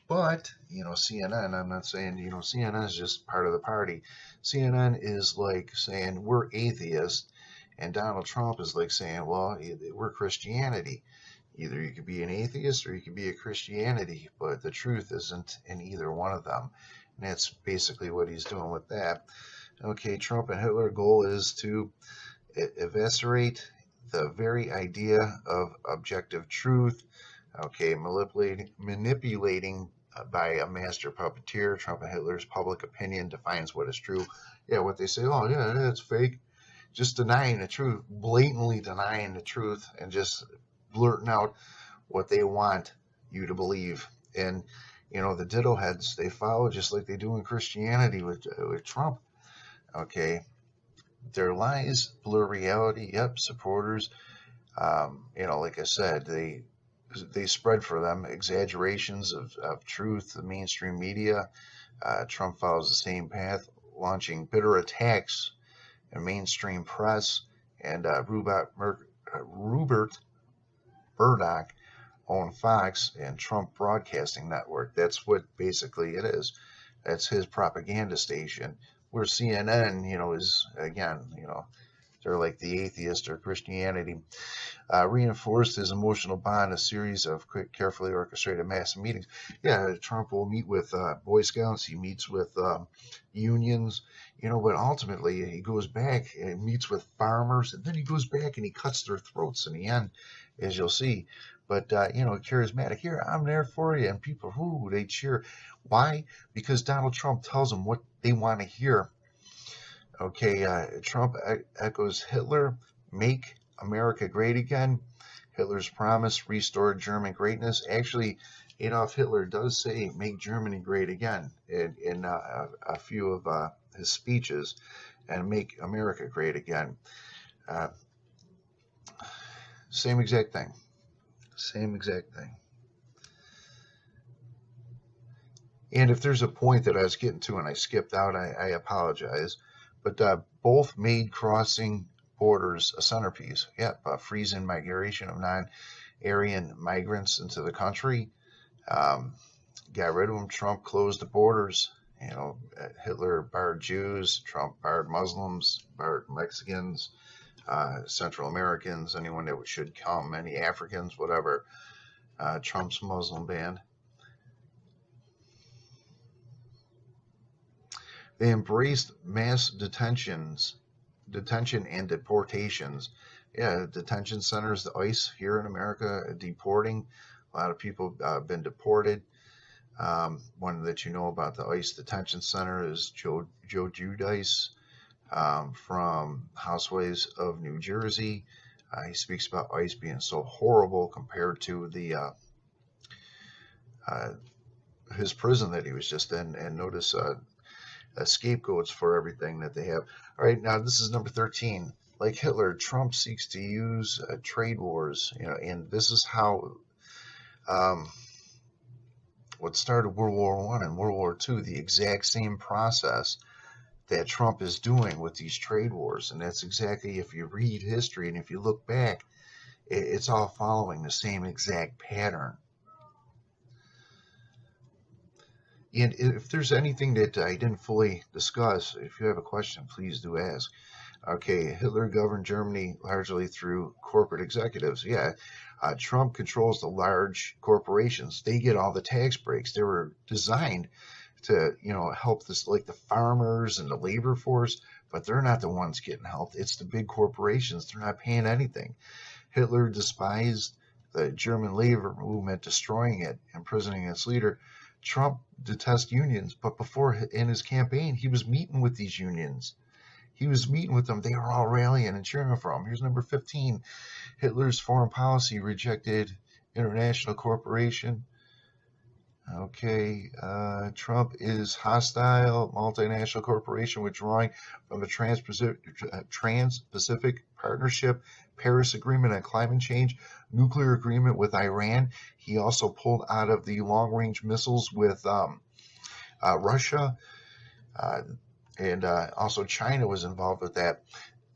But, CNN, I'm not saying, CNN is just part of the party. CNN is like saying we're atheists, and Donald Trump is like saying, well, we're Christianity. Either you could be an atheist or you could be a Christianity, but the truth isn't in either one of them. And that's basically what he's doing with that. Okay, Trump and Hitler goal is to eviscerate the very idea of objective truth. Okay, manipulating by a master puppeteer. Trump and Hitler's public opinion defines what is true. Yeah, what they say, oh yeah, it's fake. Just denying the truth, blatantly denying the truth, and just blurting out what they want you to believe. And the ditto heads, they follow just like they do in Christianity with Trump. Okay, their lies blur reality. Yep, supporters. Like I said, they spread for them exaggerations of truth. The mainstream media. Trump follows the same path, launching bitter attacks in mainstream press, and Rupert Murdoch owned Fox and Trump Broadcasting Network. That's what basically it is. That's his propaganda station. Where CNN, is, again, they're like the atheist or Christianity. Reinforced his emotional bond, a series of quick, carefully orchestrated mass meetings. Yeah, Trump will meet with Boy Scouts, he meets with unions, but ultimately he goes back and meets with farmers, and then he goes back and he cuts their throats in the end, as you'll see. But, charismatic, here, I'm there for you, and people, they cheer. Why? Because Donald Trump tells them what they want to hear. Okay, Trump echoes Hitler, make America great again. Hitler's promise, restore German greatness. Actually, Adolf Hitler does say, make Germany great again in a few of his speeches, and make America great again. Same exact thing. Same exact thing. And if there's a point that I was getting to and I skipped out, I apologize. But both made crossing borders a centerpiece. Yep, freezing migration of non-Aryan migrants into the country. Got rid of them. Trump closed the borders. Hitler barred Jews. Trump barred Muslims, barred Mexicans, Central Americans, anyone that should come, any Africans, whatever. Trump's Muslim ban. They embraced mass detention and deportations. Yeah, detention centers, the ICE here in America, deporting. A lot of people have been deported. One that you know about the ICE detention center is Joe Giudice from Housewives of New Jersey. He speaks about ICE being so horrible compared to the uh, his prison that he was just in, and notice scapegoats for everything that they have. All right, now this is number 13. Like Hitler, Trump seeks to use trade wars, and this is how um, what started World War I and World War II, the exact same process that Trump is doing with these trade wars. And that's exactly, if you read history and if you look back, it's all following the same exact pattern. And if there's anything that I didn't fully discuss, if you have a question, please do ask. Okay, Hitler governed Germany largely through corporate executives. Yeah, Trump controls the large corporations. They get all the tax breaks. They were designed to, help this, like the farmers and the labor force, but they're not the ones getting helped. It's the big corporations. They're not paying anything. Hitler despised the German labor movement, destroying it, imprisoning its leader. Trump detests unions, but before, in his campaign, he was meeting with these unions. He was meeting with them. They were all rallying and cheering for him. Here's number 15. Hitler's foreign policy rejected international cooperation. Okay, Trump is hostile, multinational corporation withdrawing from the Trans-Pacific Partnership, Paris Agreement on climate change, nuclear agreement with Iran. He also pulled out of the long-range missiles with Russia, and also China was involved with that.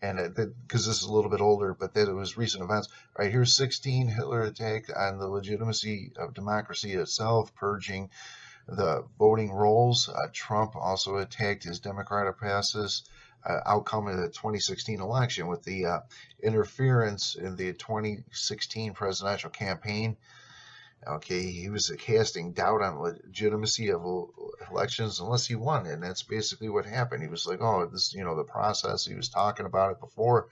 And because this is a little bit older, but that it was recent events. All right, here's 16. Hitler attacked on the legitimacy of democracy itself, purging the voting rolls. Trump also attacked his democratic process outcome of the 2016 election with the interference in the 2016 presidential campaign. Okay, he was casting doubt on legitimacy of elections unless he won, and that's basically what happened. He was like, "Oh, this, the process." He was talking about it before.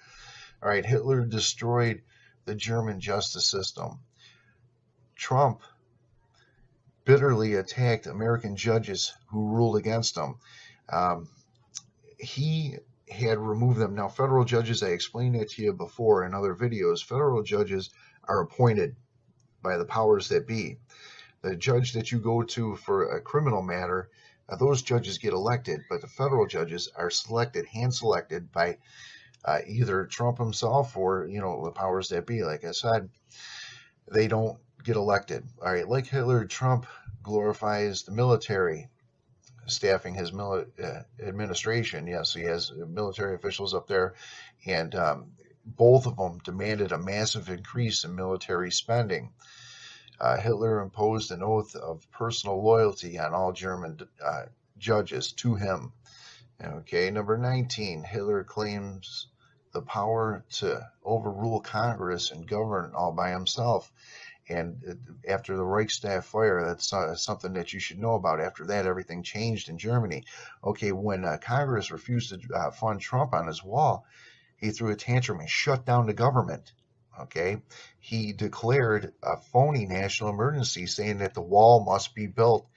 All right, Hitler destroyed the German justice system. Trump bitterly attacked American judges who ruled against him. He had removed them. Now, federal judges, I explained that to you before in other videos. Federal judges are appointed by the powers that be. The judge that you go to for a criminal matter, those judges get elected, but the federal judges are selected, hand-selected by either Trump himself or, the powers that be. Like I said, they don't get elected. All right, like Hitler, Trump glorifies the military, staffing his administration. Yes, he has military officials up there, and both of them demanded a massive increase in military spending. Hitler imposed an oath of personal loyalty on all German judges to him. Okay, number 19, Hitler claims the power to overrule Congress and govern all by himself. And after the Reichstag fire, that's something that you should know about. After that, everything changed in Germany. Okay, when Congress refused to fund Trump on his wall, he threw a tantrum and shut down the government. Okay, he declared a phony national emergency, saying that the wall must be built.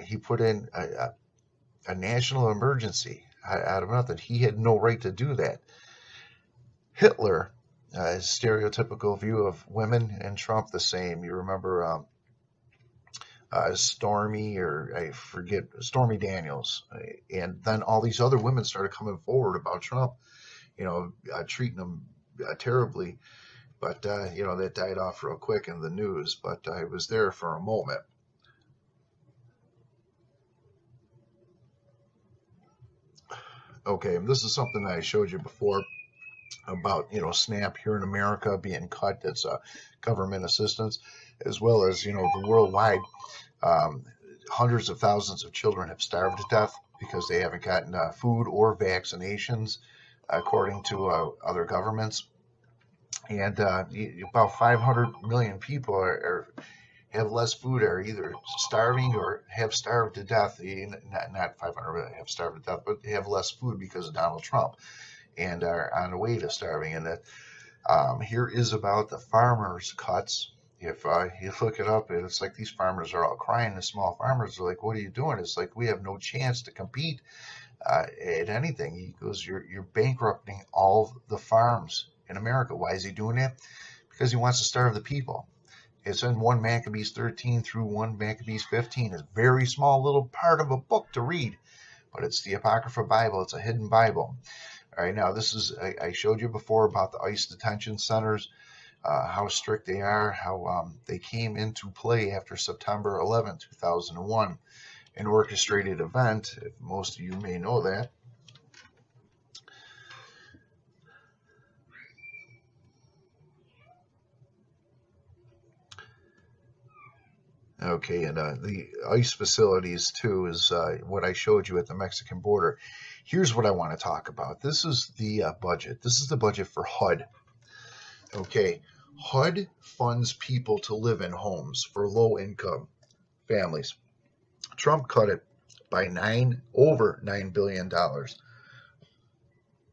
He put in a national emergency out of nothing. He had no right to do that. Hitler, his stereotypical view of women, and Trump the same. You remember Stormy, or I forget, Stormy Daniels, and then all these other women started coming forward about Trump, treating him terribly. But, that died off real quick in the news, but I was there for a moment. Okay, this is something I showed you before about, SNAP here in America being cut. That's government assistance, as well as, the worldwide. Hundreds of thousands of children have starved to death because they haven't gotten food or vaccinations, according to other governments. And about 500 million people have less food, are either starving or have starved to death. Not 500 million have starved to death, but have less food because of Donald Trump and are on the way to starving. And Here is about the farmers' cuts. If you look it up, it's like these farmers are all crying. The small farmers are like, "What are you doing?" It's like we have no chance to compete at anything. He goes, "You're bankrupting all the farms in America." Why is he doing that? Because he wants to starve the people. It's in 1 Maccabees 13 through 1 Maccabees 15. It's a very small little part of a book to read, but it's the Apocrypha Bible. It's a hidden Bible. All right, now this is, I showed you before about the ICE detention centers, how strict they are, how they came into play after September 11, 2001, an orchestrated event, if most of you may know that. Okay, and the ICE facilities too is what I showed you at the Mexican border. Here's what I want to talk about. This is the budget. This is the budget for HUD. Okay, HUD funds people to live in homes for low-income families. Trump cut it by over $9 billion. I'm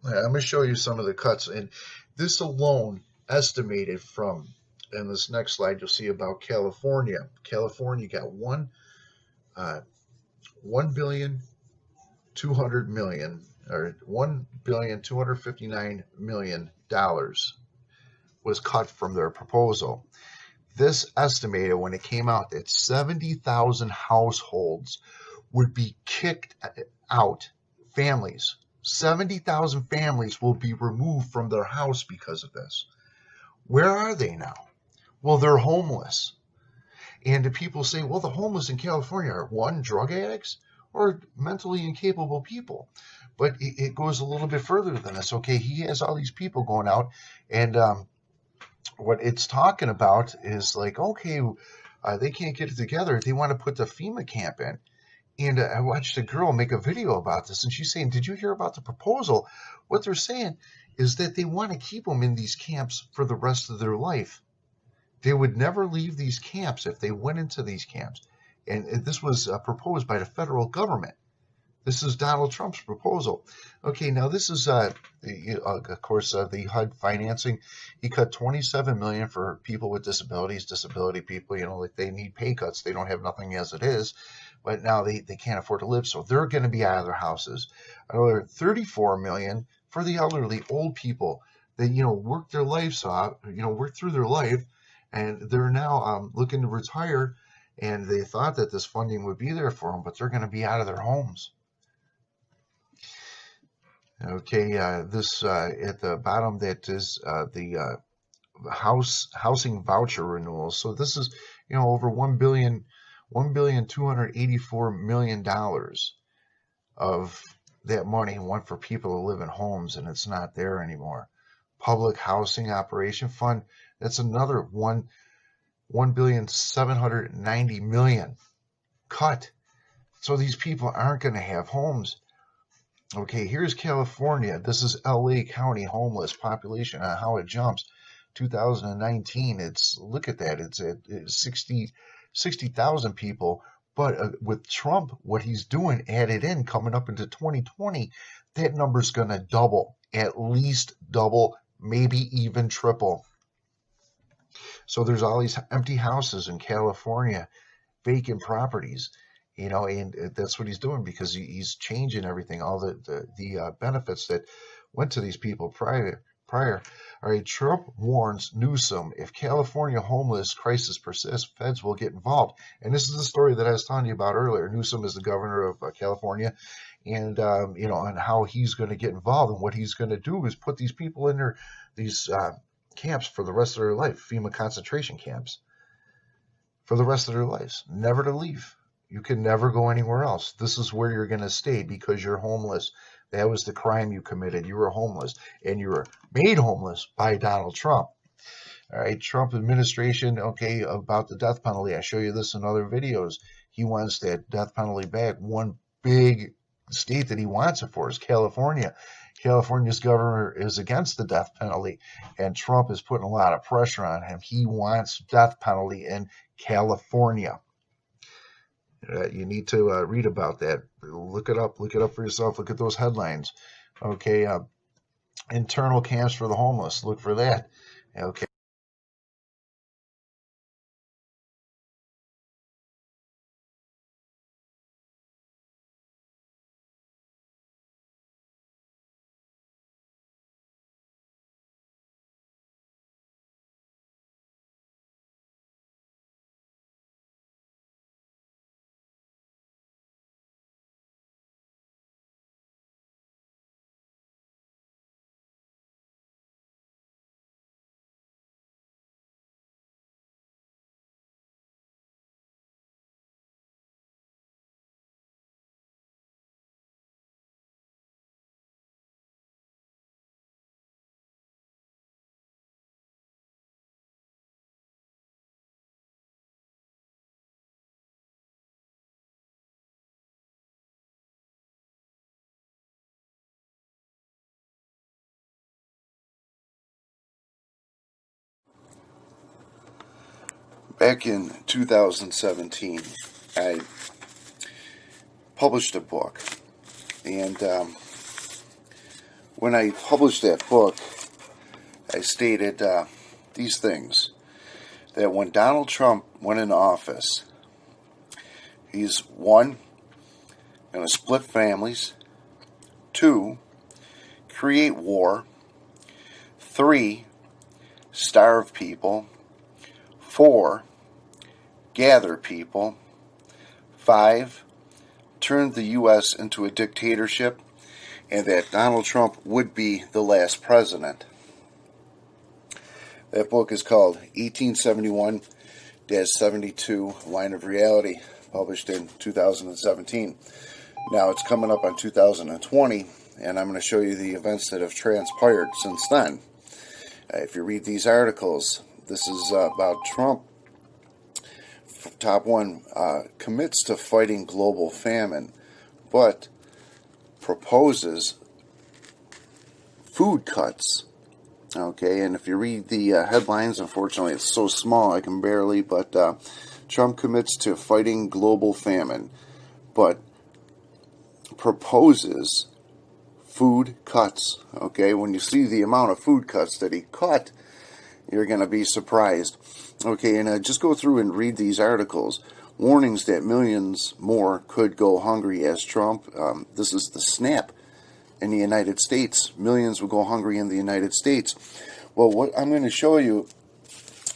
going to show you some of the cuts, and this alone estimated from, in this next slide, you'll see about California. California got $1,200,000,000 or $1,259,000,000 was cut from their proposal. This estimated when it came out that 70,000 households would be kicked out. Families, 70,000 families will be removed from their house because of this. Where are they now? Well, they're homeless. And the people say, well, the homeless in California are, one, drug addicts or mentally incapable people. But it goes a little bit further than this. Okay, he has all these people going out, and what it's talking about is like, okay, they can't get it together. They want to put the FEMA camp in. And I watched a girl make a video about this, and she's saying, did you hear about the proposal? What they're saying is that they want to keep them in these camps for the rest of their life. They would never leave these camps if they went into these camps. And this was proposed by the federal government. This is Donald Trump's proposal. Okay, now this is, of course, the HUD financing. He cut $27 million for people with disabilities, disability people, like they need pay cuts. They don't have nothing as it is, but now they can't afford to live, so they're going to be out of their houses. Another $34 million for the elderly, old people that, work their lives off, work through their life, and they're now looking to retire, and they thought that this funding would be there for them, but they're going to be out of their homes. Okay, this at the bottom, that is the housing voucher renewals. So this is, over $1,284,000,000 of that money went for people to live in homes, and it's not there anymore. Public Housing Operation Fund, that's another $1,790,000,000 cut. So these people aren't going to have homes. Okay, here's California. This is LA County homeless population, how it jumps. 2019, look at that. It's at 60,000 people. But with Trump, what he's doing added in coming up into 2020, that number's going to double, at least double, maybe even triple. So there's all these empty houses in California, vacant properties, and that's what he's doing because he's changing everything, all the benefits that went to these people prior. All right, Trump warns Newsom, if California homeless crisis persists, feds will get involved. And this is the story that I was telling you about earlier. Newsom is the governor of California, and and how he's going to get involved, and what he's going to do is put these people in these camps for the rest of their life, FEMA concentration camps, for the rest of their lives, never to leave. You can never go anywhere else. This is where you're going to stay because you're homeless. That was the crime you committed. You were homeless, and you were made homeless by Donald Trump. All right, Trump administration, okay, about the death penalty. I show you this in other videos. He wants that death penalty back. One big state that he wants it for is California. California's governor is against the death penalty, and Trump is putting a lot of pressure on him. He wants death penalty in California. You need to read about that. Look it up for yourself. Look at those headlines. Okay, internal camps for the homeless. Look for that. Okay. Back in 2017, I published a book, and when I published that book, I stated these things, that when Donald Trump went into office, he's one, going to split families, two, create war, three, starve people, four, gather people, five, turn the U.S. into a dictatorship, and that Donald Trump would be the last president. That book is called 1871-72 Line of Reality, published in 2017. Now it's coming up on 2020, and I'm going to show you the events that have transpired since then. If you read these articles, this is about Trump. Top one, commits to fighting global famine, but proposes food cuts. Okay, and if you read the headlines, unfortunately it's so small I can barely, but Trump commits to fighting global famine, but proposes food cuts. Okay, when you see the amount of food cuts that he cut, you're going to be surprised. Okay, and just go through and read these articles. Warnings that millions more could go hungry as Trump. This is the snap in the United States. Millions will go hungry in the United States. Well, what I'm going to show you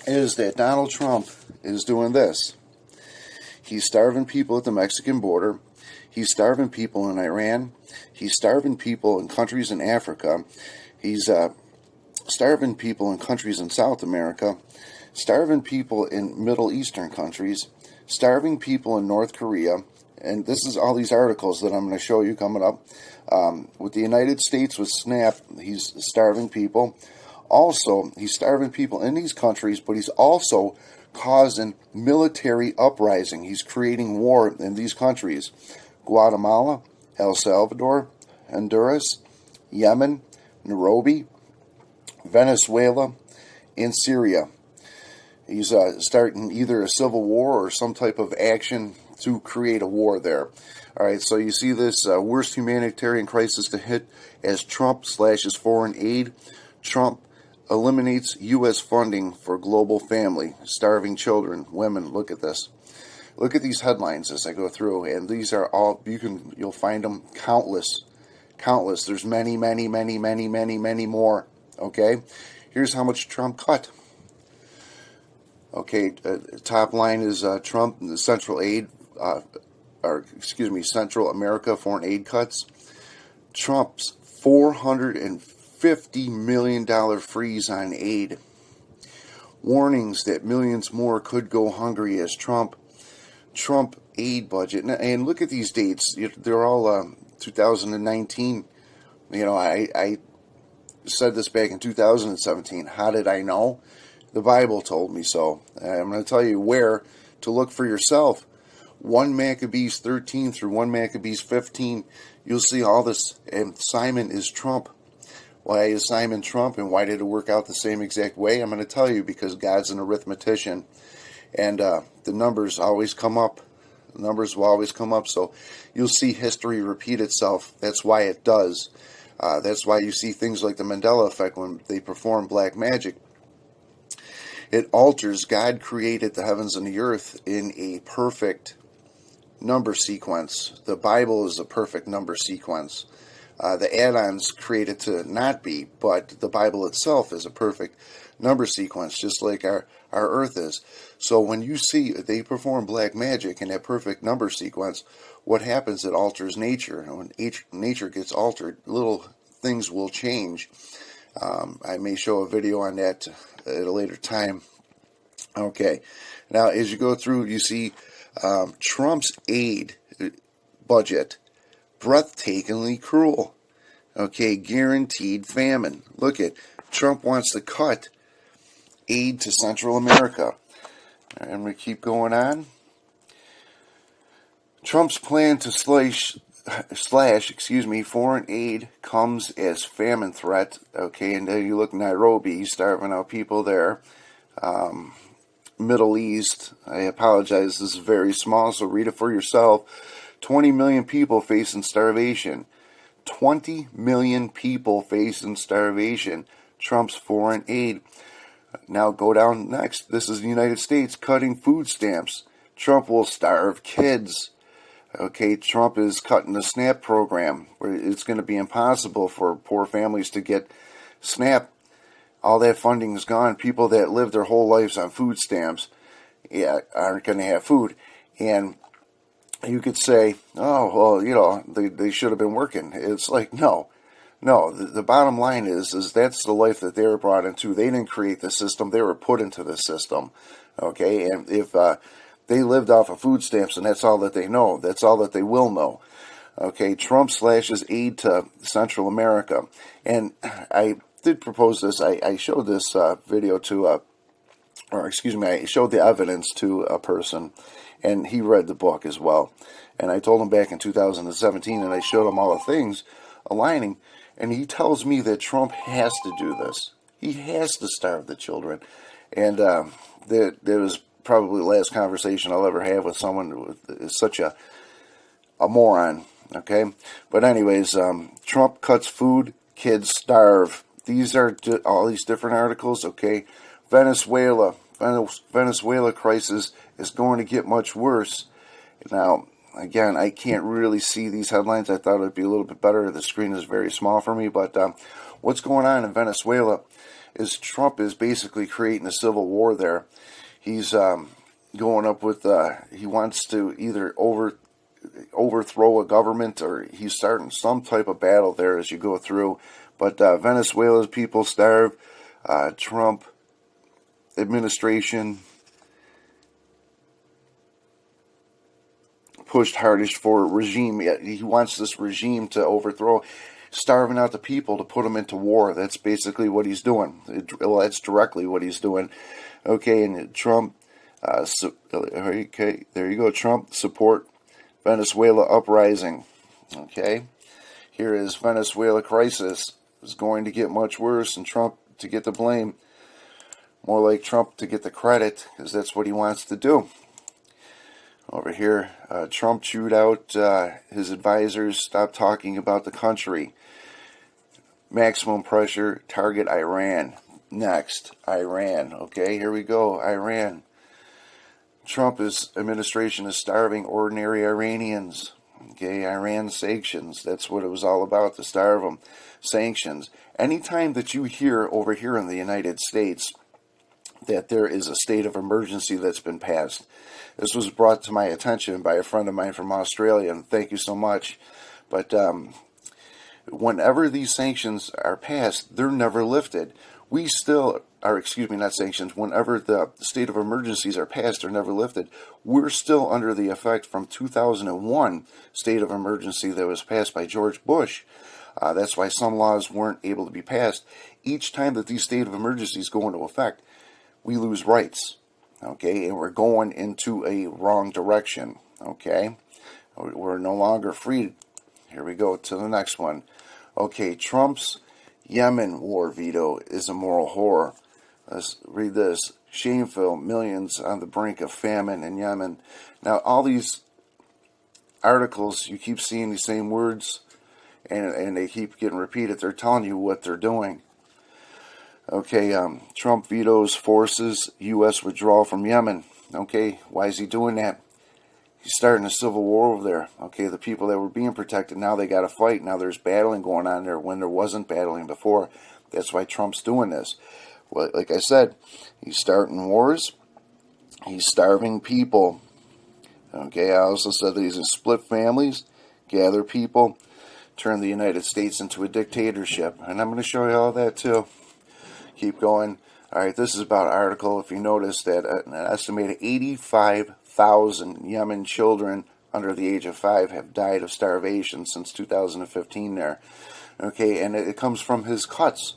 is that Donald Trump is doing this. He's starving people at the Mexican border. He's starving people in Iran. He's starving people in countries in Africa. He's starving people in countries in South America. Starving people in Middle Eastern countries. Starving people in North Korea. And this is all these articles that I'm going to show you coming up. With the United States, with SNAP, he's starving people. Also, he's starving people in these countries, but he's also causing military uprising. He's creating war in these countries. Guatemala, El Salvador, Honduras, Yemen, Nairobi, Venezuela, and Syria. He's starting either a civil war or some type of action to create a war there. All right, so you see this worst humanitarian crisis to hit as Trump slashes foreign aid. Trump eliminates U.S. funding for global family, starving children, women. Look at this. Look at these headlines as I go through, and these are all, you'll find them countless. There's many more. Okay, here's how much Trump cut. Okay, top line is Trump, the Central America foreign aid cuts. Trump's $450 million freeze on aid. Warnings that millions more could go hungry as Trump aid budget. And look at these dates. They're all 2019. You know, I said this back in 2017. How did I know? The Bible told me so. I'm going to tell you where to look for yourself. 1 Maccabees 13 through 1 Maccabees 15. You'll see all this. And Simon is Trump. Why is Simon Trump, and why did it work out the same exact way? I'm going to tell you, because God's an arithmetician. And the numbers always come up. The numbers will always come up. So you'll see history repeat itself. That's why it does. That's why you see things like the Mandela effect when they perform black magic. It alters. God created the heavens and the earth in a perfect number sequence. The Bible is a perfect number sequence. The add-ons created to not be, but the Bible itself is a perfect number sequence, just like our earth is. So when you see they perform black magic in that perfect number sequence, what happens? It alters nature. And when nature gets altered, little things will change. I may show a video on that at a later time. Okay, now as you go through, you see Trump's aid budget, breathtakingly cruel. Okay, guaranteed famine. Look at Trump wants to cut aid to Central America. And we keep going on. Trump's plan to slash foreign aid comes as famine threat. Okay, and then you look Nairobi, starving out people there. Middle East, I apologize, this is very small, so read it for yourself. 20 million people facing starvation. 20 million people facing starvation. Trump's foreign aid. Now go down next. This is the United States cutting food stamps. Trump will starve kids. Okay, Trump is cutting the SNAP program, where it's going to be impossible for poor families to get SNAP. All that funding is gone. People that live their whole lives on food stamps, aren't going to have food. And you could say, oh, well, they should have been working. It's like, no. The bottom line is that's the life that they were brought into. They didn't create the system. They were put into the system. Okay, and if they lived off of food stamps and that's all that they know, that's all that they will know. Okay, Trump slashes aid to Central America. And I did propose this. I showed this video to, I showed the evidence to a person, and he read the book as well. And I told him back in 2017, and I showed him all the things aligning, and he tells me that Trump has to do this. He has to starve the children. And there was probably the last conversation I'll ever have with someone who is such a moron. Okay? But anyways, Trump cuts food, kids starve. These are all these different articles. Okay? Venezuela crisis is going to get much worse. Now, again, I can't really see these headlines. I thought it would be a little bit better. The screen is very small for me. But what's going on in Venezuela is Trump is basically creating a civil war there. He's going up with, he wants to either overthrow a government, or he's starting some type of battle there as you go through. But Venezuela's people starve. Trump administration pushed hardest for regime. He wants this regime to overthrow, starving out the people to put them into war. That's basically what he's doing. That's directly what he's doing. Okay, and Trump, okay, there you go. Trump support Venezuela uprising. Okay, here is Venezuela crisis is going to get much worse, and Trump to get the blame. More like Trump to get the credit, because that's what he wants to do. Over here, Trump chewed out his advisors, stopped talking about the country. Maximum pressure, target Iran. Next, Iran. Okay, here we go, Iran. Trump's administration is starving ordinary Iranians. Okay, Iran sanctions. That's what it was all about, to starve them. Sanctions. Anytime that you hear over here in the United States that there is a state of emergency that's been passed. This was brought to my attention by a friend of mine from Australia, and thank you so much. But whenever these sanctions are passed, they're never lifted. We still are, not sanctions, whenever the state of emergencies are passed, they're never lifted. We're still under the effect from 2001 state of emergency that was passed by George Bush. That's why some laws weren't able to be passed. Each time that these state of emergencies go into effect, we lose rights, okay, and we're going into a wrong direction, okay? We're no longer free. Here we go to the next one. Okay, Trump's Yemen war veto is a moral horror. Let's read this. Shameful, millions on the brink of famine in Yemen. Now, all these articles, you keep seeing the same words. and they keep getting repeated. They're telling you what they're doing. Okay, Trump vetoes forces U.S. withdrawal from Yemen. Okay, why is he doing that? He's starting a civil war over there. Okay, the people that were being protected, now they got to fight. Now there's battling going on there when there wasn't battling before. That's why Trump's doing this. Well, like I said, he's starting wars. He's starving people. Okay, I also said that he's going to split families, gather people, turn the United States into a dictatorship. And I'm going to show you all that too. Keep going. All right, this is about an article. If you notice that an estimated 85,000 Yemen children under the age of 5 have died of starvation since 2015 there. Okay, and it comes from his cuts.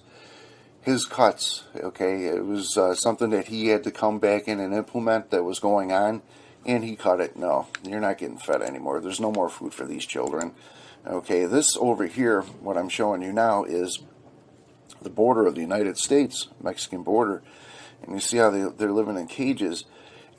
His cuts, okay? It was something that he had to come back in and implement that was going on, and he cut it. No, you're not getting fed anymore. There's no more food for these children. Okay, this over here, what I'm showing you now, is the border of the United States, Mexican border, and you see how they're living in cages.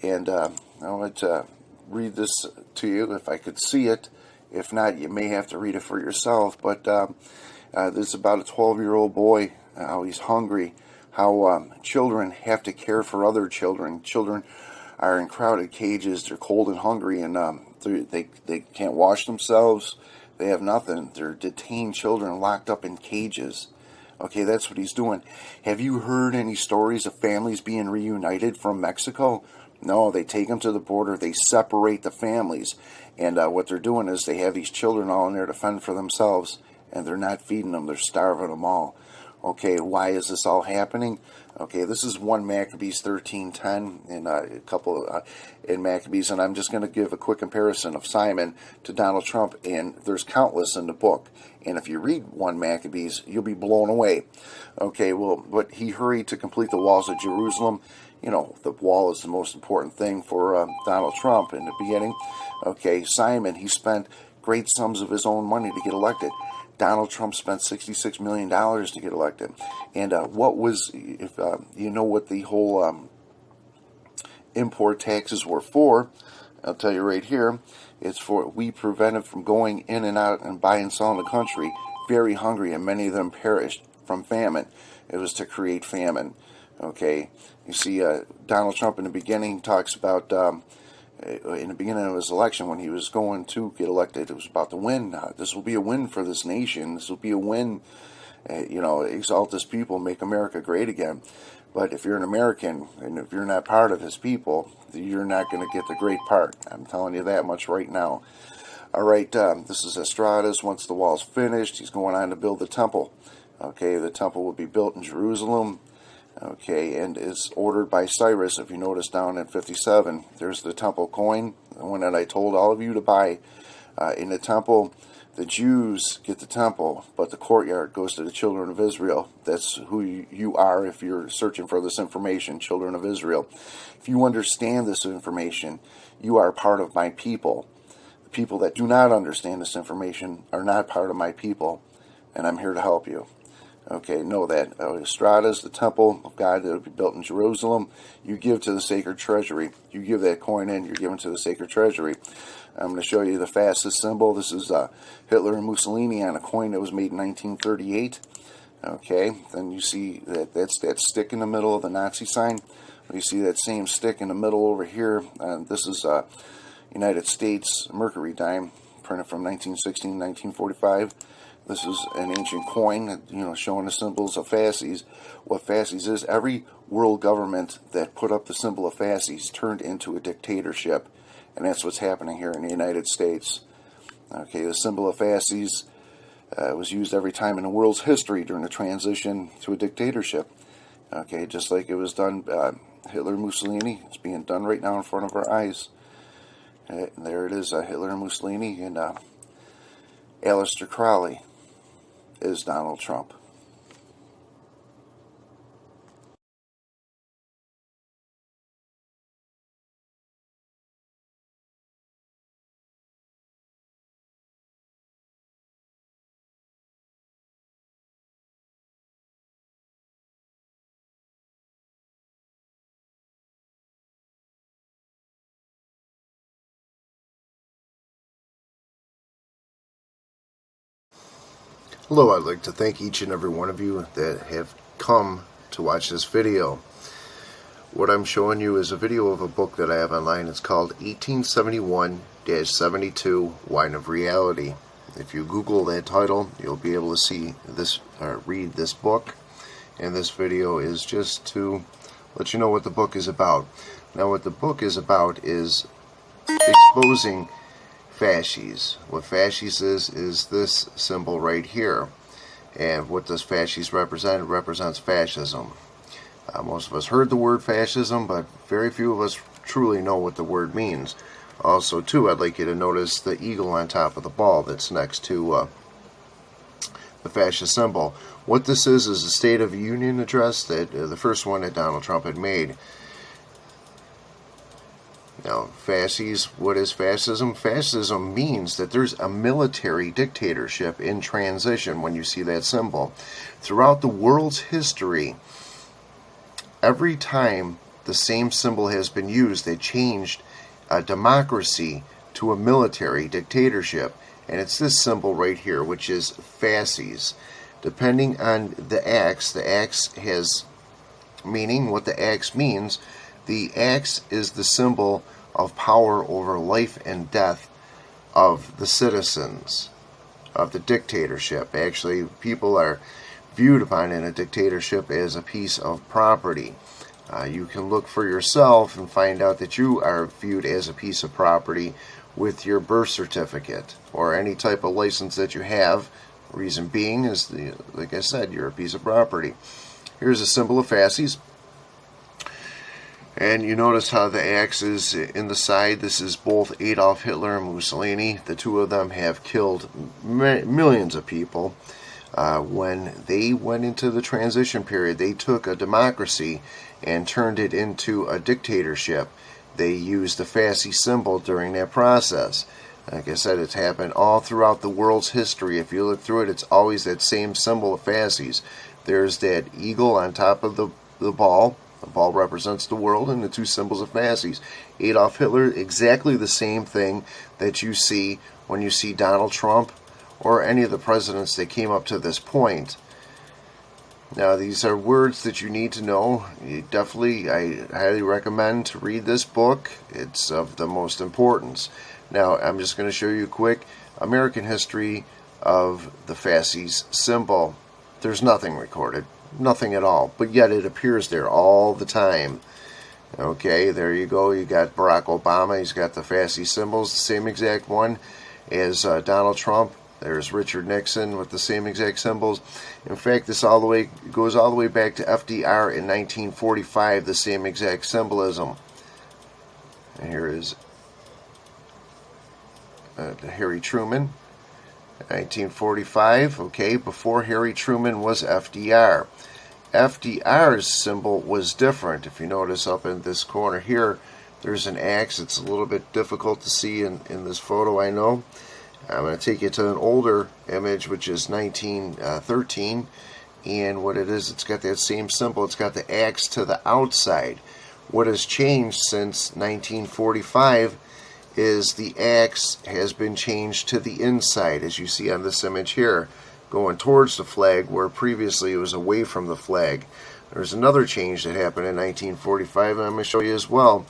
And I want to read this to you if I could see it. If not, you may have to read it for yourself. But this is about a 12-year-old boy, how he's hungry, how children have to care for other children. Children are in crowded cages. They're cold and hungry, and they can't wash themselves. They have nothing. They're detained children locked up in cages. Okay, that's what he's doing. Have you heard any stories of families being reunited from Mexico? No, they take them to the border. They separate the families. And what they're doing is they have these children all in there to fend for themselves. And they're not feeding them. They're starving them all. Okay, why is this all happening? Okay, this is 1 Maccabees 13:10 and a couple in Maccabees, and I'm just going to give a quick comparison of Simon to Donald Trump, and there's countless in the book. And if you read 1 Maccabees, you'll be blown away. Okay, well, but he hurried to complete the walls of Jerusalem. You know, the wall is the most important thing for Donald Trump in the beginning. Okay, Simon, he spent great sums of his own money to get elected. Donald Trump spent $66 million to get elected. And what was, if you know what the whole import taxes were for, I'll tell you right here, it's for, we prevented from going in and out and buying and selling the country, very hungry, and many of them perished from famine. It was to create famine. Okay, you see, Donald Trump in the beginning talks about, in the beginning of his election, when he was going to get elected, it was about the win. This will be a win for this nation. This will be a win, exalt his people, make America great again. But if you're an American, and if you're not part of his people, you're not going to get the great part. I'm telling you that much right now. All right, this is Estrada's. Once the wall's finished, he's going on to build the temple. Okay, the temple will be built in Jerusalem. Okay, and is ordered by Cyrus. If you notice down at 57, there's the temple coin, the one that I told all of you to buy. In the temple, the Jews get the temple, but the courtyard goes to the children of Israel. That's who you are if you're searching for this information, children of Israel. If you understand this information, you are part of my people. The people that do not understand this information are not part of my people, and I'm here to help you. Okay, know that. Estrada is the temple of God that will be built in Jerusalem. You give to the sacred treasury. You give that coin in, you're giving to the sacred treasury. I'm going to show you the fascist symbol. This is Hitler and Mussolini on a coin that was made in 1938. Okay, then you see that's that stick in the middle of the Nazi sign. You see that same stick in the middle over here. This is United States Mercury dime, printed from 1916 1945. This is an ancient coin, showing the symbols of fasces. What fasces is, every world government that put up the symbol of fasces turned into a dictatorship. And that's what's happening here in the United States. Okay, the symbol of fasces was used every time in the world's history during the transition to a dictatorship. Okay, just like it was done, Hitler and Mussolini, it's being done right now in front of our eyes. There it is, Hitler and Mussolini, and Aleister Crowley is Donald Trump. Hello, I'd like to thank each and every one of you that have come to watch this video. What I'm showing you is a video of a book that I have online. It's called 1871-72 Wine of Reality. If you Google that title, you'll be able to see this, read this book. And this video is just to let you know what the book is about. Now, what the book is about is exposing fasces. What fasces is this symbol right here. And what does fasces represent? It represents fascism. Most of us heard the word fascism, but very few of us truly know what the word means. Also, too, I'd like you to notice the eagle on top of the ball that's next to the fascist symbol. What this is a State of the Union address, that the first one that Donald Trump had made. Now, fasces, what is fascism? Fascism means that there's a military dictatorship in transition when you see that symbol. Throughout the world's history, every time the same symbol has been used, they changed a democracy to a military dictatorship. And it's this symbol right here, which is fasces. Depending on the axe has meaning. What the axe means, the axe is the symbol of power over life and death of the citizens of the dictatorship. Actually, people are viewed upon in a dictatorship as a piece of property. You can look for yourself and find out that you are viewed as a piece of property with your birth certificate or any type of license that you have. Reason being is, like I said, you're a piece of property. Here's a symbol of fasces. And you notice how the axe is in the side. This is both Adolf Hitler and Mussolini. The two of them have killed millions of people. When they went into the transition period, they took a democracy and turned it into a dictatorship. They used the fascist symbol during that process. Like I said, it's happened all throughout the world's history. If you look through it, it's always that same symbol of fasces. There's that eagle on top of the ball. The ball represents the world, and the two symbols of fasces. Adolf Hitler, exactly the same thing that you see when you see Donald Trump or any of the presidents that came up to this point. Now, these are words that you need to know. I highly recommend to read this book. It's of the most importance. Now, I'm just going to show you a quick American history of the fasces symbol. There's nothing recorded. Nothing at all, but yet it appears there all the time. Okay, there you go. You got Barack Obama. He's got the fascist symbols, the same exact one as Donald Trump. There's Richard Nixon with the same exact symbols. In fact, this goes all the way back to FDR in 1945, the same exact symbolism. And here is Harry Truman, 1945. Okay, before Harry Truman was FDR. FDR's symbol was different. If you notice up in this corner here, there's an axe. It's a little bit difficult to see in this photo, I know. I'm going to take you to an older image, which is 1913. And what it is, it's got that same symbol. It's got the axe to the outside. What has changed since 1945 is the axe has been changed to the inside, as you see on this image here, going towards the flag, where previously it was away from the flag. There's another change that happened in 1945, and I'm going to show you as well.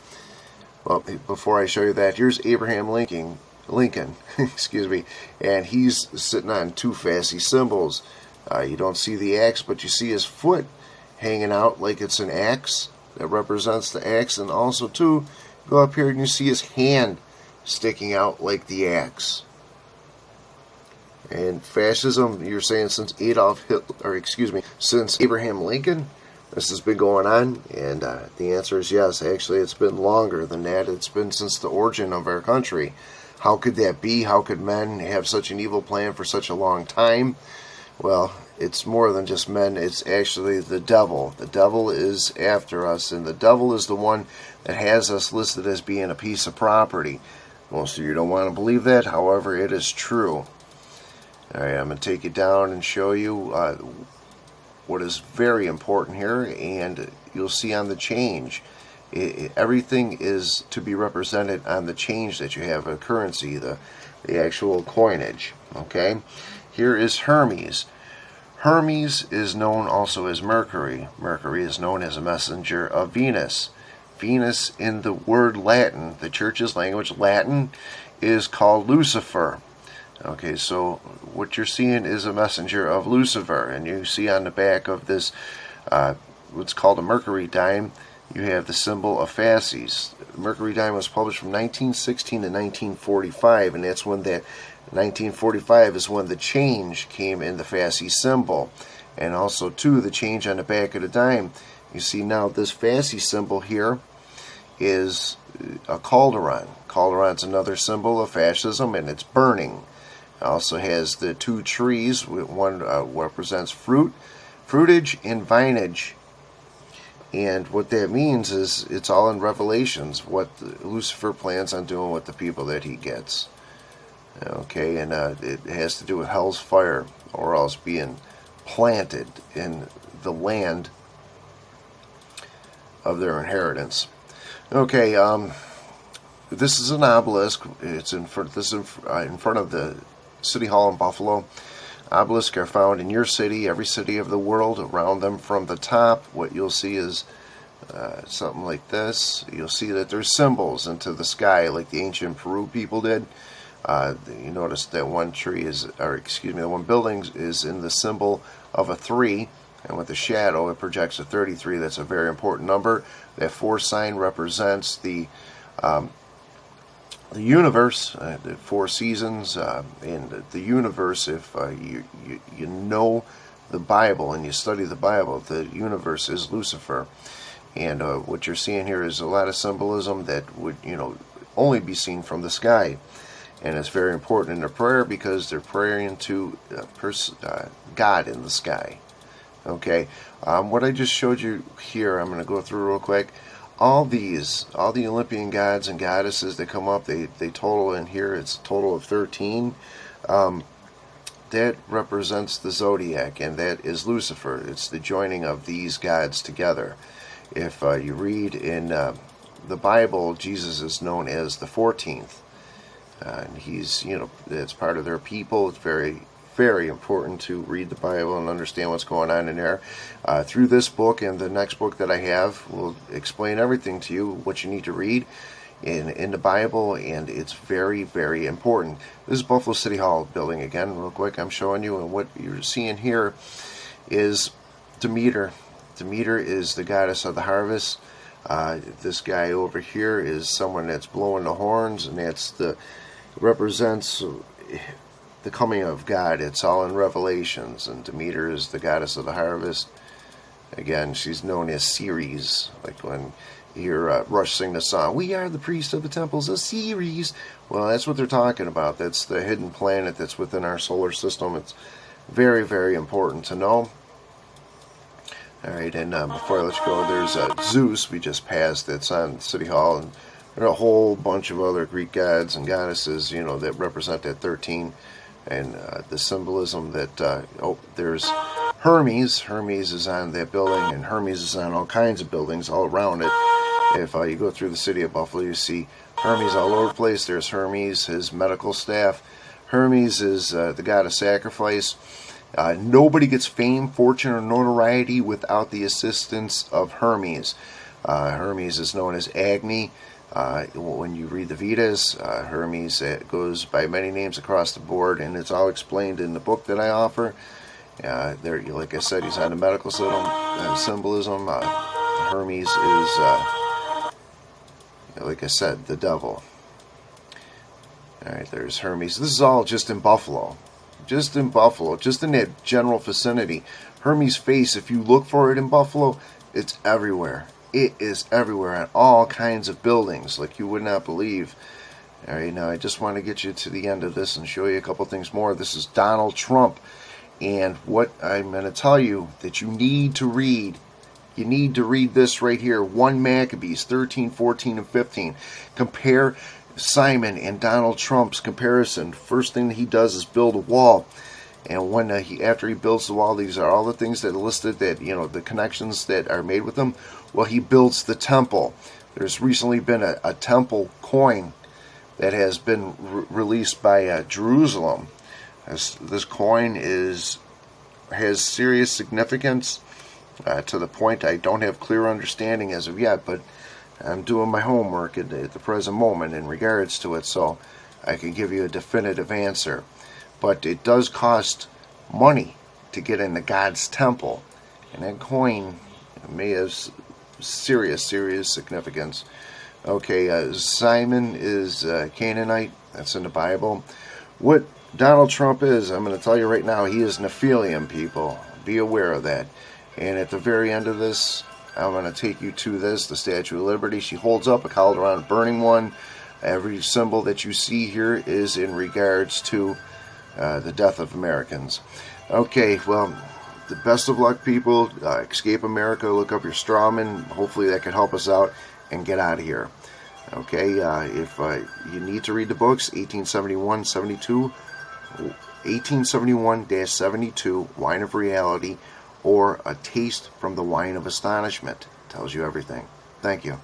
Well, before I show you that, here's Abraham Lincoln, excuse me, and he's sitting on two fascist symbols. You don't see the axe, but you see his foot hanging out like it's an axe that represents the axe, and also too, go up here and you see his hand sticking out like the axe. And fascism, you're saying since since Abraham Lincoln, this has been going on? And the answer is yes. Actually, it's been longer than that. It's been since the origin of our country. How could that be? How could men have such an evil plan for such a long time? Well, it's more than just men. It's actually the devil. The devil is after us, and the devil is the one that has us listed as being a piece of property. Most of you don't want to believe that. However, it is true. All right, I'm going to take you down and show you what is very important here, and you'll see on the change. Everything is to be represented on the change that you have, a currency, the actual coinage. Okay, here is Hermes. Hermes is known also as Mercury. Mercury is known as a messenger of Venus. Venus, in the word Latin, the church's language, Latin, is called Lucifer. Okay, so what you're seeing is a messenger of Lucifer, and you see on the back of this what's called a mercury dime, you have the symbol of fasces. The mercury dime was published from 1916 to 1945, and that's when that 1945 is when the change came in the fasces symbol, and also too the change on the back of the dime. You see now this fasces symbol here is a cauldron. Cauldron's another symbol of fascism, and it's burning. It also has the two trees. One represents fruitage and vinage. And what that means is it's all in Revelations, what Lucifer plans on doing with the people that he gets. Okay, and it has to do with hell's fire, or else being planted in the land of their inheritance. Okay, this is an obelisk. It's in front. This is in front of the City Hall in Buffalo. Obelisks are found in your city, every city of the world. Around them, from the top, what you'll see is something like this. You'll see that there's symbols into the sky, like the ancient Peru people did. You notice that one tree is, or excuse me, the one building is in the symbol of a 3, and with the shadow it projects a 33. That's a very important number. That 4 sign represents the universe, the 4 seasons, and the universe. If you know the Bible and you study the Bible, the universe is Lucifer. And what you're seeing here is a lot of symbolism that would, only be seen from the sky. And it's very important in their prayer because they're praying to God in the sky. Okay, what I just showed you here, I'm going to go through real quick. All the Olympian gods and goddesses that come up, they total in here, it's a total of 13. That represents the zodiac, and that is Lucifer. It's the joining of these gods together. If you read in the Bible, Jesus is known as the 14th. And he's, it's part of their people. It's very, very important to read the Bible and understand what's going on in there. Through this book and the next book that I have will explain everything to you, what you need to read in the Bible, and it's very, very important. This is Buffalo City Hall building again, real quick. I'm showing you, and what you're seeing here is Demeter. Demeter is the goddess of the harvest. This guy over here is someone that's blowing the horns, and that's represents the coming of God. It's all in Revelations, and Demeter is the goddess of the harvest. Again, she's known as Ceres, like when you hear Rush sing the song, "We are the priests of the temples of Ceres." Well, that's what they're talking about. That's the hidden planet that's within our solar system. It's very, very important to know. Alright, and before I let you go, there's Zeus, we just passed, that's on City Hall, and there are a whole bunch of other Greek gods and goddesses, that represent that 13, and the symbolism that, there's Hermes. Hermes is on that building, and Hermes is on all kinds of buildings all around it. If you go through the city of Buffalo, you see Hermes all over the place. There's Hermes, his medical staff. Hermes is the god of sacrifice. Nobody gets fame, fortune, or notoriety without the assistance of Hermes. Hermes is known as Agni. When you read the Vedas, Hermes goes by many names across the board, and it's all explained in the book that I offer. There, like I said, he's on the medical symbolism. Hermes is, like I said, the devil. Alright, there's Hermes. This is all just in Buffalo. Just in Buffalo, just in that general vicinity. Hermes' face, if you look for it in Buffalo, it's everywhere. It is everywhere on all kinds of buildings, like you would not believe. Alright, now I just want to get you to the end of this and show you a couple things more. This is Donald Trump, and what I'm going to tell you that you need to read. You need to read this right here, 1 Maccabees 13, 14, and 15. Compare Simon and Donald Trump's comparison. First thing that he does is build a wall, and when after he builds the wall, these are all the things that are listed, that the connections that are made with them. Well, he builds the temple. There's recently been a temple coin that has been released by Jerusalem. This coin has serious significance to the point I don't have clear understanding as of yet, but I'm doing my homework at the present moment in regards to it, so I can give you a definitive answer. But it does cost money to get into God's temple, and that coin may have serious significance. Okay, Simon is Canaanite. That's in the Bible. What Donald Trump is, I'm going to tell you right now, he is Nephilim, people. Be aware of that. And at the very end of this, I'm going to take you to the Statue of Liberty. She holds up a cauldron burning one. Every symbol that you see here is in regards to the death of Americans. Okay, well, the best of luck, people. Escape America. Look up your strawman. Hopefully that can help us out and get out of here. Okay, if you need to read the books, 1871-72, Wine of Reality, or A Taste from the Wine of Astonishment. Tells you everything. Thank you.